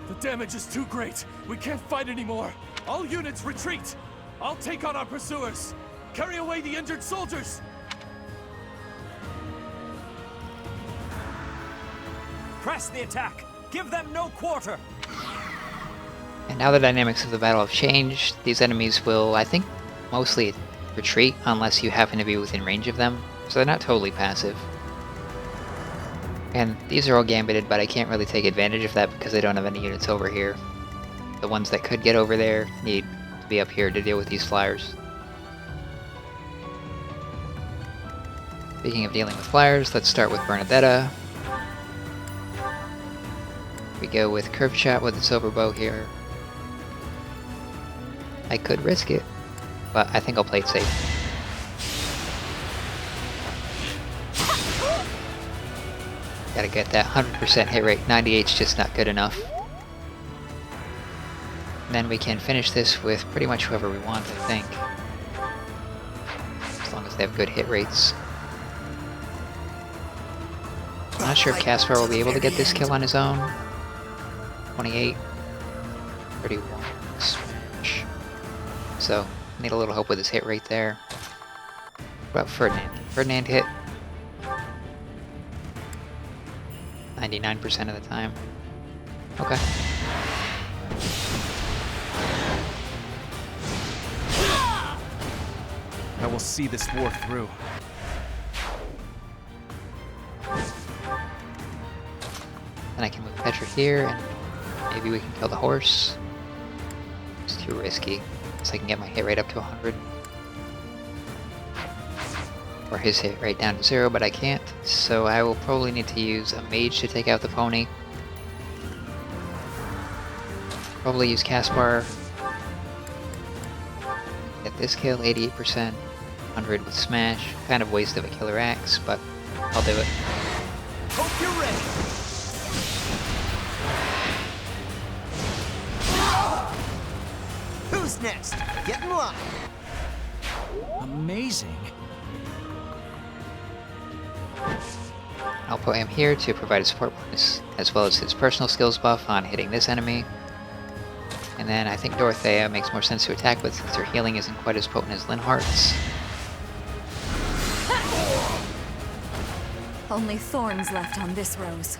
The damage is too great. We can't fight anymore. All units retreat! I'll take on our pursuers! Carry away the injured soldiers! Press the attack! Give them no quarter! And now the dynamics of the battle have changed. These enemies will, I think, mostly retreat unless you happen to be within range of them. So they're not totally passive. And these are all gambited, but I can't really take advantage of that because I don't have any units over here. The ones that could get over there need to be up here to deal with these flyers. Speaking of dealing with flyers, let's start with Bernadetta. We go with Curved Shot with the Silver Bow here. I could risk it, but I think I'll play it safe. Gotta get that 100% hit rate. 98's just not good enough. And then we can finish this with pretty much whoever we want, I think. As long as they have good hit rates. I'm not sure if Caspar will be able to get this kill on his own. 28. 31. Smash. So, need a little help with his hit rate there. What about Ferdinand? Ferdinand hit 99% of the time. Okay. I will see this war through. Then I can move Petra here, and maybe we can kill the horse. It's too risky. So I can get my hit rate up to 100. Or his hit rate down to 0, but I can't. So I will probably need to use a mage to take out the pony. Probably use Caspar. Get this kill, 88%. 100 with Smash. Kind of waste of a killer axe, but I'll do it. Hope you're ready! Who's next? Get in line. Amazing. I'll put him here to provide a support bonus, as well as his personal skills buff on hitting this enemy. And then I think Dorothea makes more sense to attack with since her healing isn't quite as potent as Linhardt's. Only thorns left on this rose.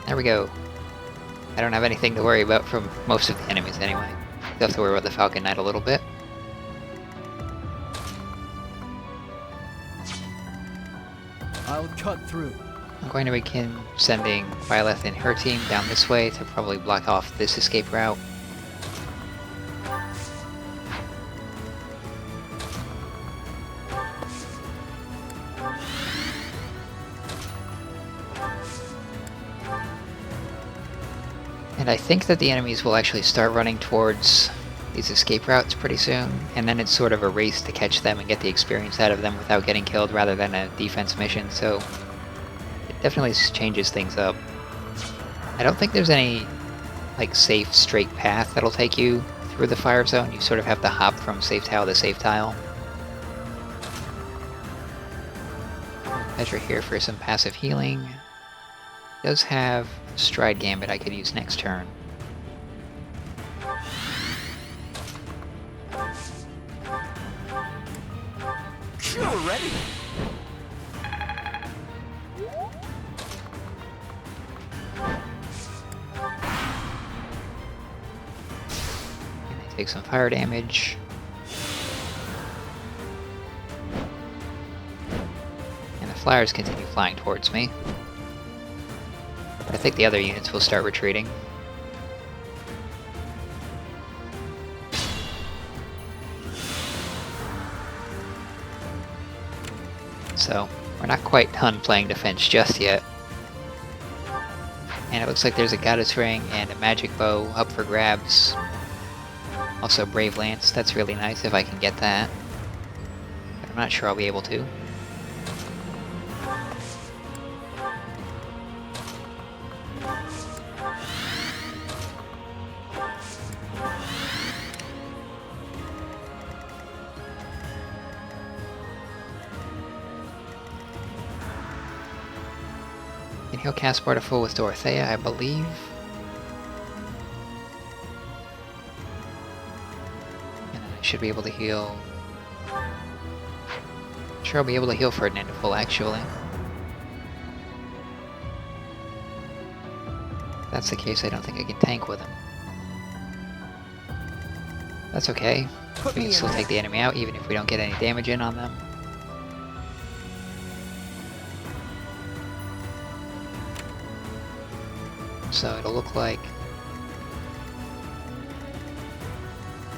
There we go. I don't have anything to worry about from most of the enemies anyway. Still have to worry about the Falcon Knight a little bit. I'll cut through. I'm going to begin sending Byleth and her team down this way to probably block off this escape route. And I think that the enemies will actually start running towards these escape routes pretty soon, and then it's sort of a race to catch them and get the experience out of them without getting killed rather than a defense mission, so it definitely changes things up. I don't think there's any like safe straight path that'll take you through the fire zone. You sort of have to hop from safe tile to safe tile. Petra here for some passive healing. Does have Stride Gambit I could use next turn. You're ready. And I take some fire damage. And the flyers continue flying towards me. But I think the other units will start retreating. So, we're not quite done playing defense just yet. And it looks like there's a Goddess Ring and a Magic Bow up for grabs. Also Brave Lance, that's really nice if I can get that. But I'm not sure I'll be able to. He'll cast Bartiful with Dorothea, I believe. And then I should be able to heal... Sure, I'll be able to heal Ferdinand to full, actually. If that's the case, I don't think I can tank with him. That's okay. We can still take the enemy out, even if we don't get any damage in on them. So it'll look like...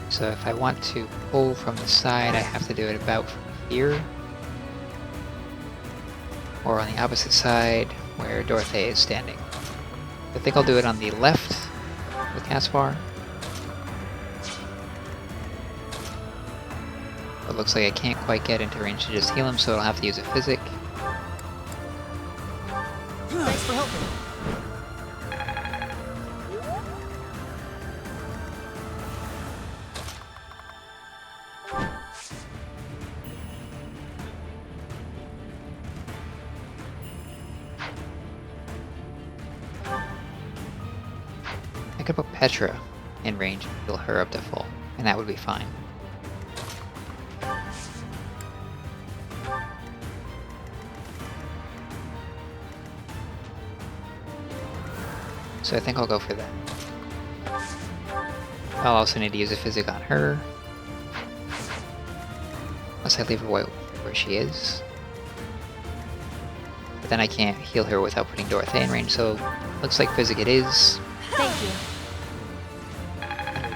So if I want to pull from the side, I have to do it about from here. Or on the opposite side, where Dorothea is standing. I think I'll do it on the left with Caspar. It looks like I can't quite get into range to just heal him, so I'll have to use a physic. Thanks for helping. I could put Petra in range and heal her up to full, and that would be fine. So I think I'll go for that. I'll also need to use a physic on her. Unless I leave her where she is. But then I can't heal her without putting Dorothea in range, so looks like physic it is. Thank you.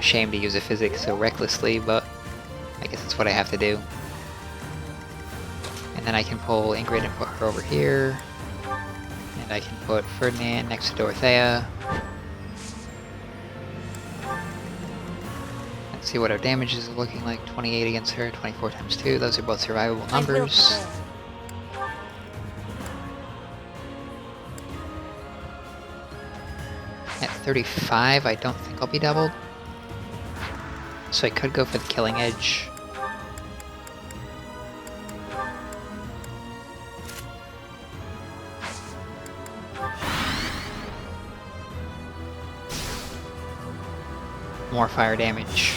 Shame to use a physic so recklessly, but I guess that's what I have to do. And then I can pull Ingrid and put her over here. And I can put Ferdinand next to Dorothea. Let's see what our damage is looking like. 28 against her, 24 times 2. Those are both survivable numbers. At 35, I don't think I'll be doubled. So I could go for the Killing Edge. More fire damage.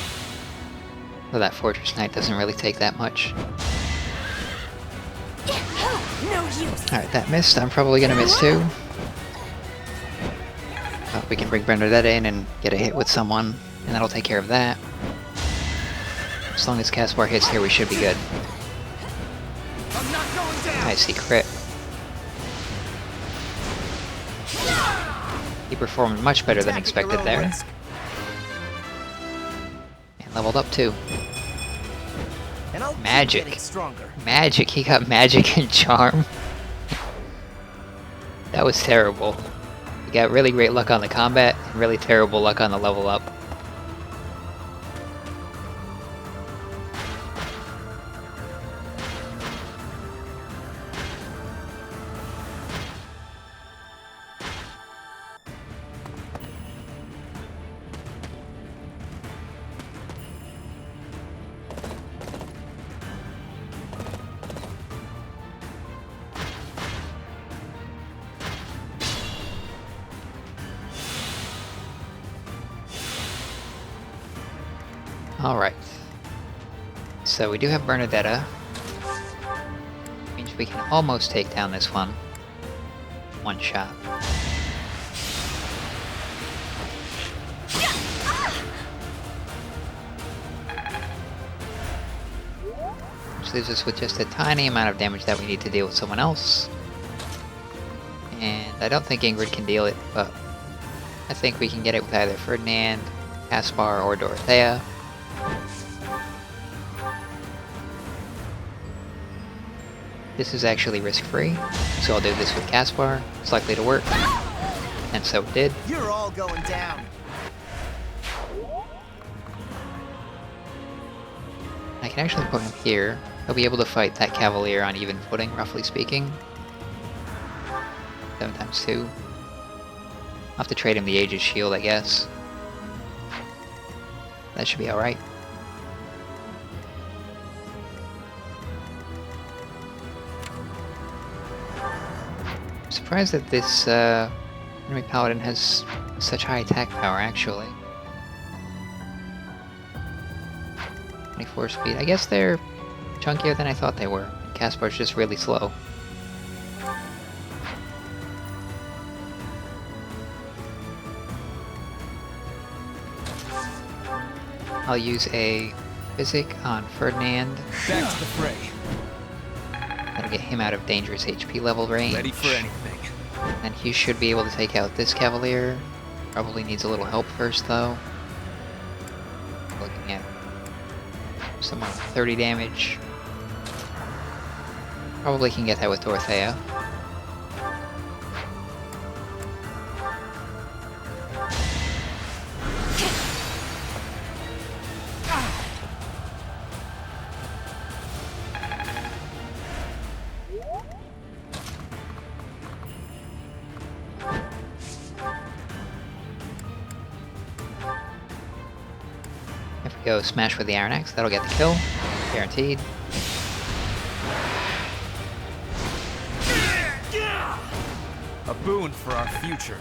Though that Fortress Knight doesn't really take that much. No use. Alright, that missed. I'm probably gonna miss too. We can bring Bernadette in and get a hit with someone, and that'll take care of that. As long as Caspar hits here, we should be good. I'm not going down. I see crit. He performed much better than expected there. And leveled up too. And I'll keep Magic. getting stronger. Magic, he got magic and charm. That was terrible. You got really great luck on the combat, and really terrible luck on the level up. Alright. So we do have Bernadetta. Means we can almost take down this one. One shot. Which leaves us with just a tiny amount of damage that we need to deal with someone else. And I don't think Ingrid can deal it, but I think we can get it with either Ferdinand, Caspar, or Dorothea. This is actually risk-free, so I'll do this with Caspar. It's likely to work, and so it did. You're all going down. I can actually put him here. He'll be able to fight that Cavalier on even footing, roughly speaking. 7 times 2. I'll have to trade him the Aegis Shield, I guess. That should be alright. I'm surprised that this enemy paladin has such high attack power, actually. 24 speed. I guess they're chunkier than I thought they were. Caspar's just really slow. I'll use a Physic on Ferdinand. Back to the fray. That'll get him out of dangerous HP level range. Ready for anything. And he should be able to take out this Cavalier. Probably needs a little help first, though. Looking at somewhere 30 damage. Probably can get that with Dorothea. If we go smash with the Iron Axe, that'll get the kill. Guaranteed. A boon for our future.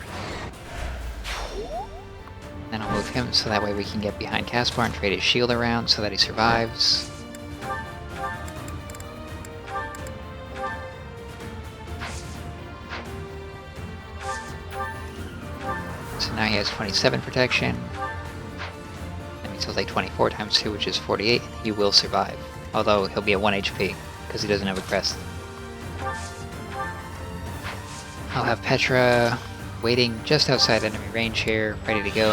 Then I'll move him so that way we can get behind Caspar and trade his shield around so that he survives. So now he has 27 protection. That means he'll take 24 times 2, which is 48. He will survive. Although he'll be at 1 HP, because he doesn't have a crest. I'll have Petra waiting just outside enemy range here, ready to go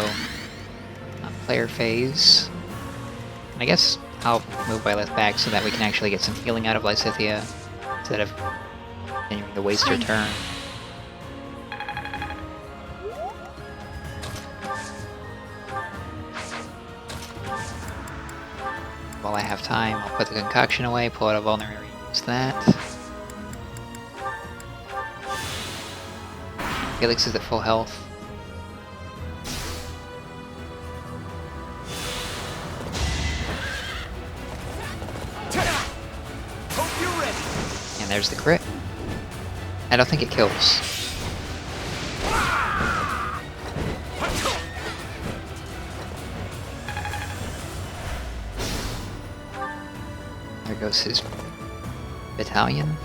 on player phase. And I guess I'll move my left back so that we can actually get some healing out of Lysithea, instead of continuing to waste her turn. While I have time, I'll put the concoction away, pull out a vulnerary, use that. Felix is at full health. Hope you're ready. And there's the crit. I don't think it kills. There goes his battalion.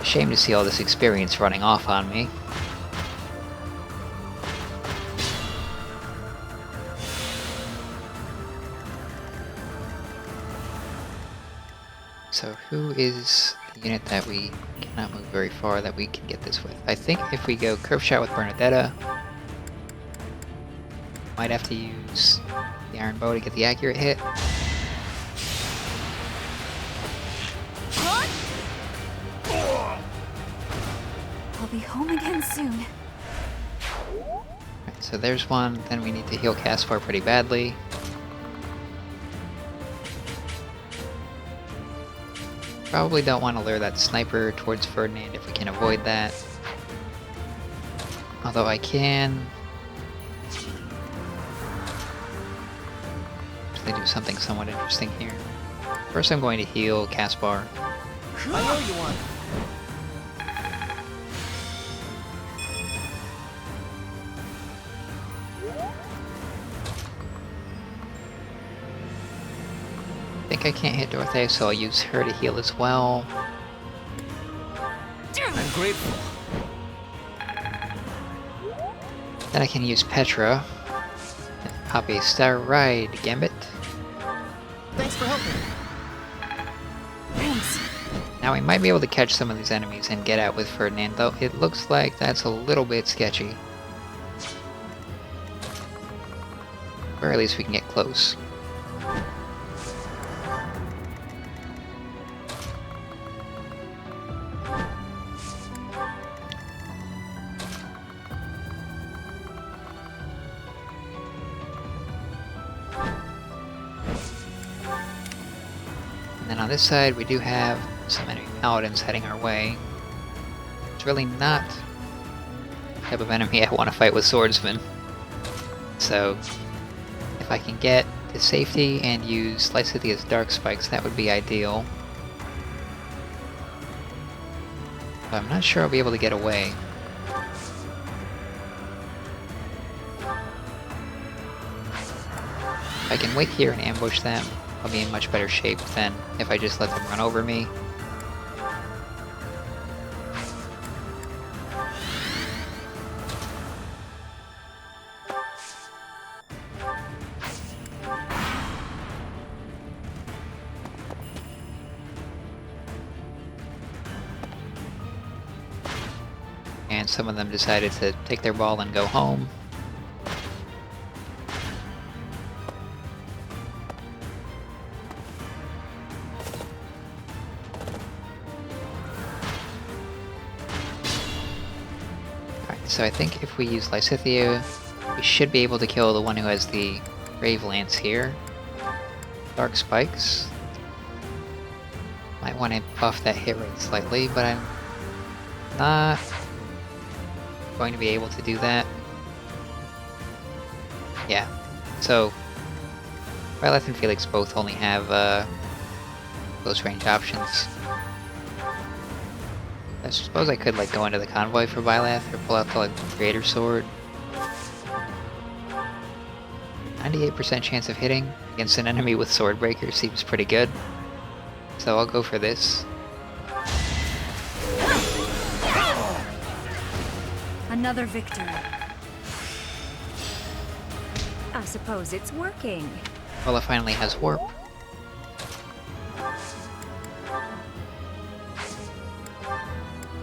Shame to see all this experience running off on me. So who is the unit that we cannot move very far that we can get this with? I think if we go curve shot with Bernadetta, might have to use the iron bow to get the accurate hit. I'll be home again soon. Right, so there's one, then we need to heal Caspar pretty badly. Probably don't want to lure that sniper towards Ferdinand if we can avoid that. Although I can actually do something somewhat interesting here. First I'm going to heal Caspar. I know you want. I think I can't hit Dorothea, so I'll use her to heal as well. I'm grateful. Then I can use Petra. Pop a Star Ride Gambit. Thanks for helping. Thanks. Now we might be able to catch some of these enemies and get out with Ferdinand, though it looks like that's a little bit sketchy. Or at least we can get close. And then on this side we do have some enemy paladins heading our way. It's really not the type of enemy I want to fight with swordsmen. So if I can get to safety and use Lysithia's Dark Spikes, that would be ideal. But I'm not sure I'll be able to get away. If I can wait here and ambush them, I'll be in much better shape than if I just let them run over me. And some of them decided to take their ball and go home. So I think if we use Lysithia, we should be able to kill the one who has the Grave Lance here. Dark Spikes. Might want to buff that hit rate slightly, but I'm not going to be able to do that. Yeah, so Byleth and Felix both only have close range options. I suppose I could like go into the convoy for Byleth or pull out the like Creator Sword. 98% chance of hitting against an enemy with Swordbreaker seems pretty good. So I'll go for this. Another victory. I suppose it's working. Well, it finally has Warp.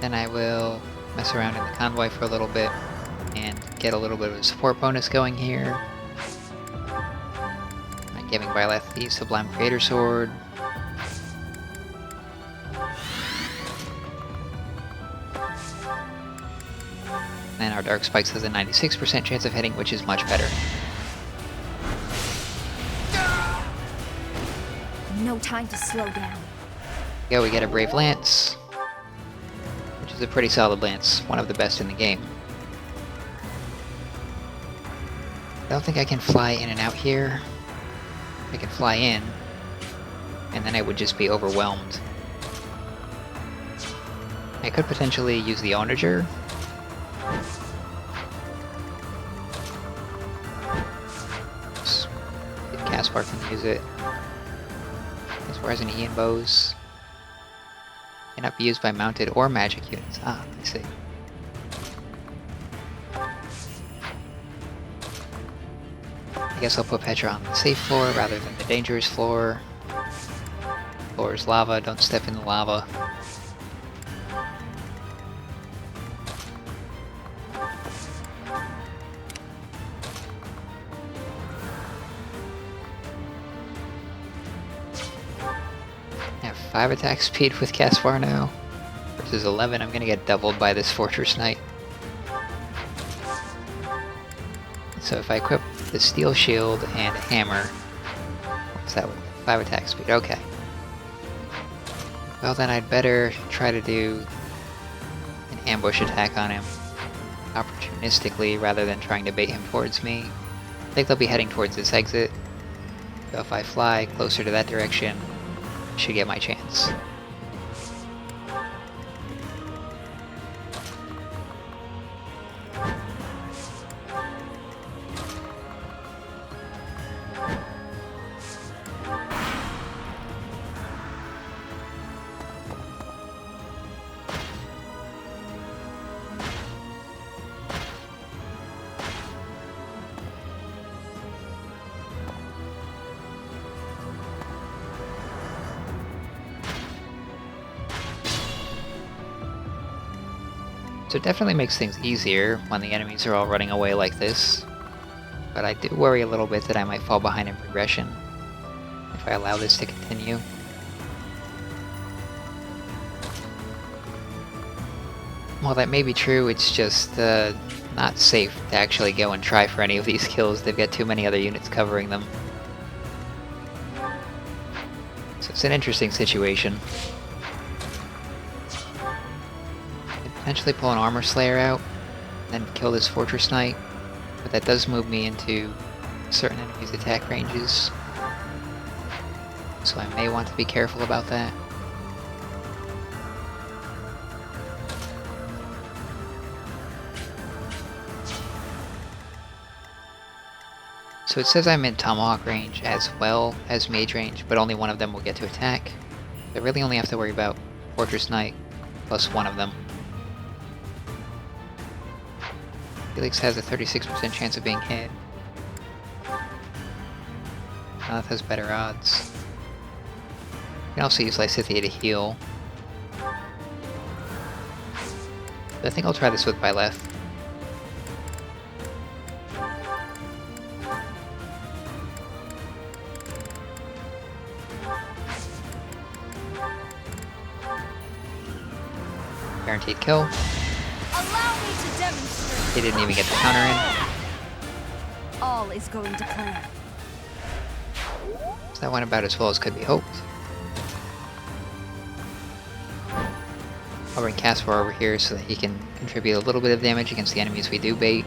Then I will mess around in the convoy for a little bit and get a little bit of a support bonus going here. I'm giving Byleth the Sublime Creator Sword. And our Dark Spikes has a 96% chance of hitting, which is much better. No time to slow down. Yeah, we get a Brave Lance, which is a pretty solid lance, one of the best in the game. I don't think I can fly in and out here. I can fly in, and then I would just be overwhelmed. I could potentially use the Onager. If Caspar can use it. Caspar has an Ian Bows. Cannot be used by mounted or magic units. Ah, I see. I guess I'll put Petra on the safe floor rather than the dangerous floor. Floor is lava, don't step in the lava. I have 5 attack speed with Caspar now. Versus 11, I'm gonna get doubled by this Fortress Knight. So if I equip the Steel Shield and a Hammer, what's that with 5 attack speed? Okay. Well then I'd better try to do an ambush attack on him opportunistically rather than trying to bait him towards me. I think they'll be heading towards this exit, so if I fly closer to that direction, I should get my chance. So it definitely makes things easier when the enemies are all running away like this, but I do worry a little bit that I might fall behind in progression if I allow this to continue. While that may be true, it's just not safe to actually go and try for any of these kills. They've got too many other units covering them. So it's an interesting situation. Potentially pull an Armor Slayer out, and then kill this Fortress Knight, but that does move me into certain enemies' attack ranges, so I may want to be careful about that. So it says I'm in Tomahawk range as well as Mage range, but only one of them will get to attack. I really only have to worry about Fortress Knight plus one of them. Felix has a 36% chance of being hit. Naleth has better odds. You can also use Lysithea to heal. But I think I'll try this with Byleth. Guaranteed kill. Allow me to demonstrate. He didn't even get the counter in. All is going to plan. So that went about as well as could be hoped. I'll bring Caspar over here so that he can contribute a little bit of damage against the enemies we do bait.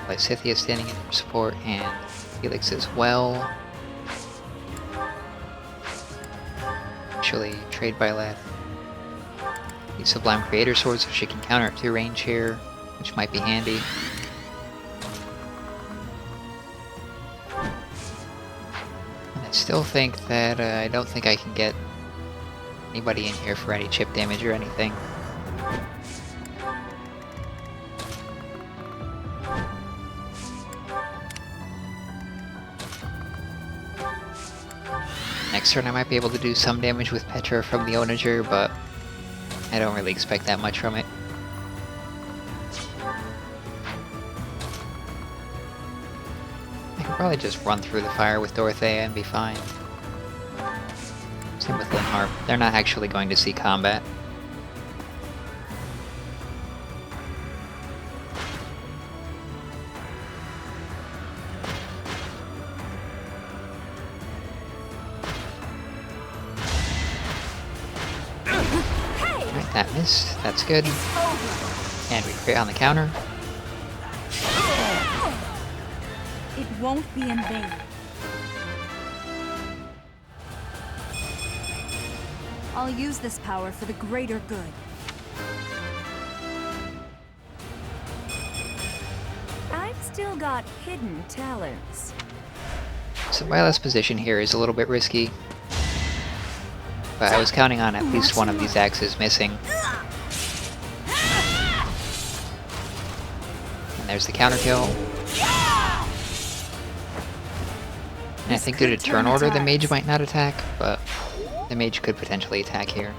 Lysithea standing in for support, and Felix as well. Actually, trade Byleth. Use Sublime Creator Sword so she can counter at 2 range here, which might be handy. And I still think that I don't think I can get anybody in here for any chip damage or anything. Next turn I might be able to do some damage with Petra from the Onager, but I don't really expect that much from it. I can probably just run through the fire with Dorothea and be fine. Same with Linharp. They're not actually going to see combat. That missed. That's good. And we crit on the counter. It won't be in vain. I'll use this power for the greater good. I've still got hidden talents. So my last position here is a little bit risky. But I was counting on at least one of these axes missing. And there's the counter kill. And I think due to turn order, the mage might not attack, but the mage could potentially attack here.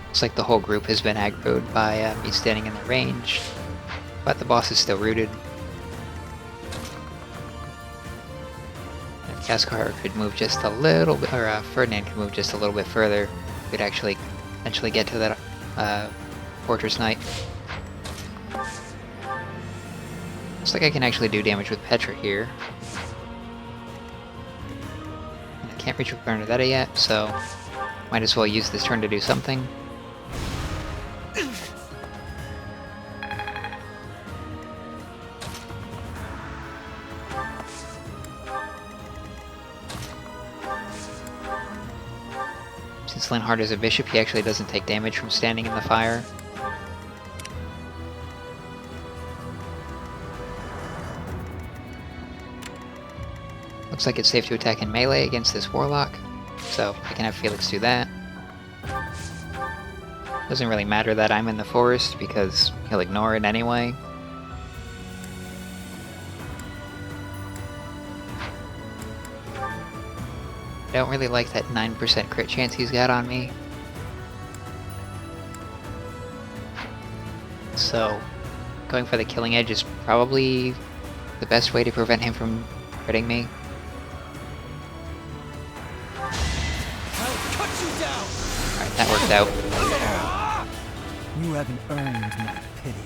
Looks like the whole group has been aggroed by me standing in the range, but the boss is still rooted. If Kaskar could move just a little bit, or Ferdinand could move just a little bit further, we could actually eventually get to that Fortress Knight. Looks like I can actually do damage with Petra here. And I can't reach with Bernadetta yet, so might as well use this turn to do something. Since Linhardt is a bishop, he actually doesn't take damage from standing in the fire. Looks like it's safe to attack in melee against this warlock, so I can have Felix do that. Doesn't really matter that I'm in the forest because he'll ignore it anyway. I don't really like that 9% crit chance he's got on me. So, going for the killing edge is probably the best way to prevent him from critting me. Alright, that worked out. You haven't earned my pity.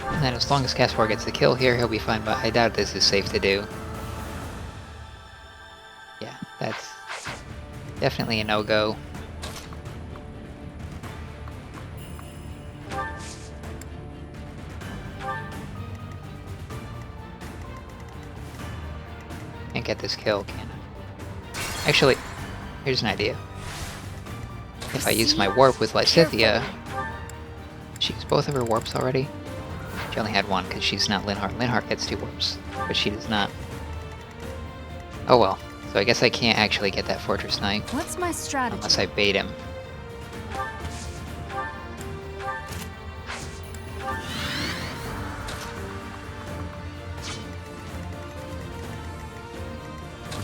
And then as long as Caspar gets the kill here, he'll be fine, but I doubt this is safe to do. Yeah, that's definitely a no-go. Can't get this kill, can I? Actually, here's an idea. If I use my warp with Lysithea, she used both of her warps already. She only had one because she's not Linhardt. Linhardt gets 2 warps, but she does not. Oh well. So I guess I can't actually get that Fortress Knight. What's my strategy? Unless I bait him.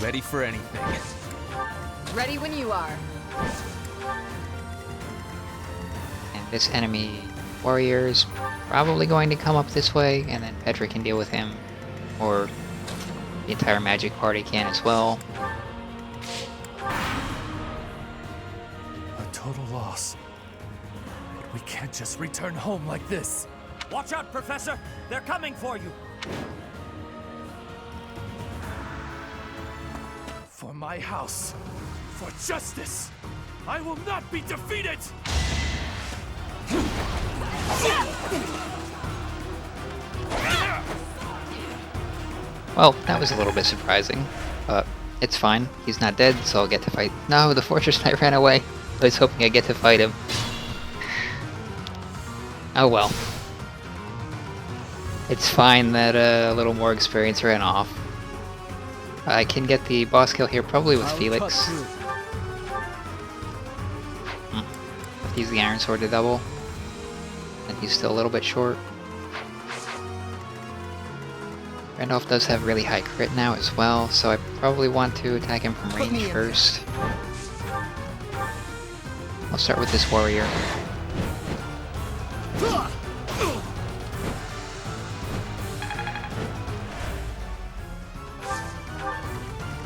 Ready for anything. Ready when you are. And this enemy warrior is probably going to come up this way, and then Petra can deal with him, or the entire magic party can as well. A total loss. But we can't just return home like this. Watch out, Professor! They're coming for you! For my house, for justice, I will not be defeated! Well, that was a little bit surprising, but it's fine. He's not dead, so I'll get to fight. No, the Fortress Knight ran away. I was hoping I'd get to fight him. Oh well. It's fine that a little more experience ran off. I can get the boss kill here probably with Felix. Have to use the Iron Sword to double. And he's still a little bit short. Randolph does have really high crit now as well, so I probably want to attack him from range first. I'll start with this warrior.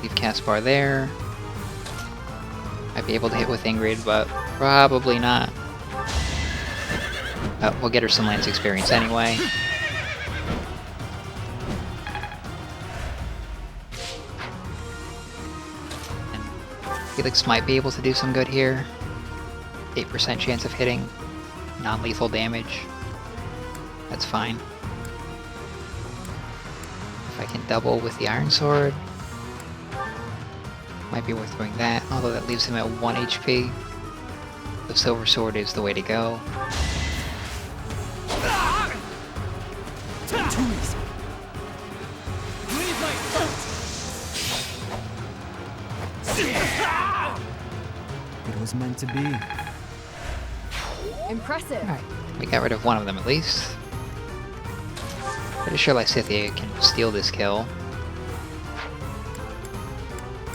Leave Caspar there. Might be able to hit with Ingrid, but probably not. We'll get her some Lance experience anyway. And Felix might be able to do some good here. 8% chance of hitting. Non-lethal damage. That's fine. If I can double with the Iron Sword, might be worth doing that, although that leaves him at 1 HP. The Silver Sword is the way to go. Too easy. It was meant to be. Impressive. Alright, we got rid of one of them at least. Pretty sure Lysithia can steal this kill.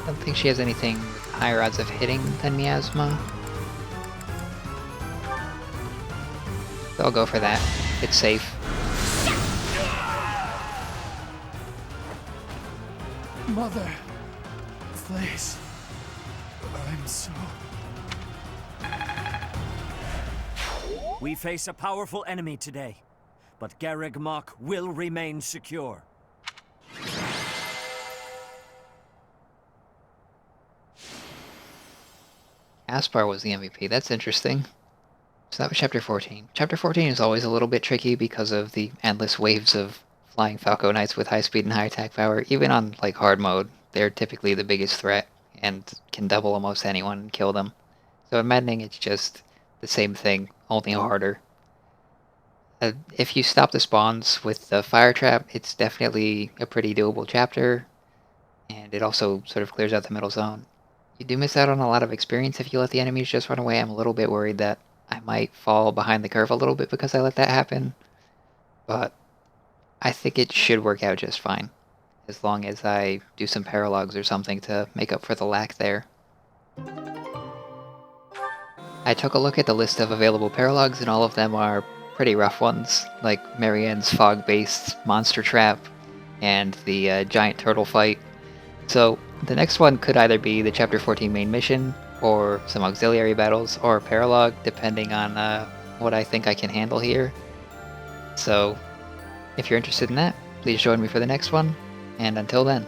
Don't think she has anything with higher odds of hitting than Miasma. So I'll go for that. It's safe. Mother, please. I'm so... We face a powerful enemy today, but Garreg Mach will remain secure. Aspar was the MVP. That's interesting. So that was Chapter 14. Chapter 14 is always a little bit tricky because of the endless waves of flying Falco Knights with high speed and high attack power. Even on like hard mode, they're typically the biggest threat and can double almost anyone and kill them. So in Maddening, it's just the same thing, only harder. If you stop the spawns with the fire trap, it's definitely a pretty doable chapter, and it also sort of clears out the middle zone. You do miss out on a lot of experience if you let the enemies just run away. I'm a little bit worried that I might fall behind the curve a little bit because I let that happen, but I think it should work out just fine, as long as I do some paralogs or something to make up for the lack there. I took a look at the list of available paralogs, and all of them are pretty rough ones, like Marianne's fog-based monster trap and the giant turtle fight. So the next one could either be the Chapter 14 main mission, or some auxiliary battles, or a paralog, depending on what I think I can handle here. So if you're interested in that, please join me for the next one, and until then.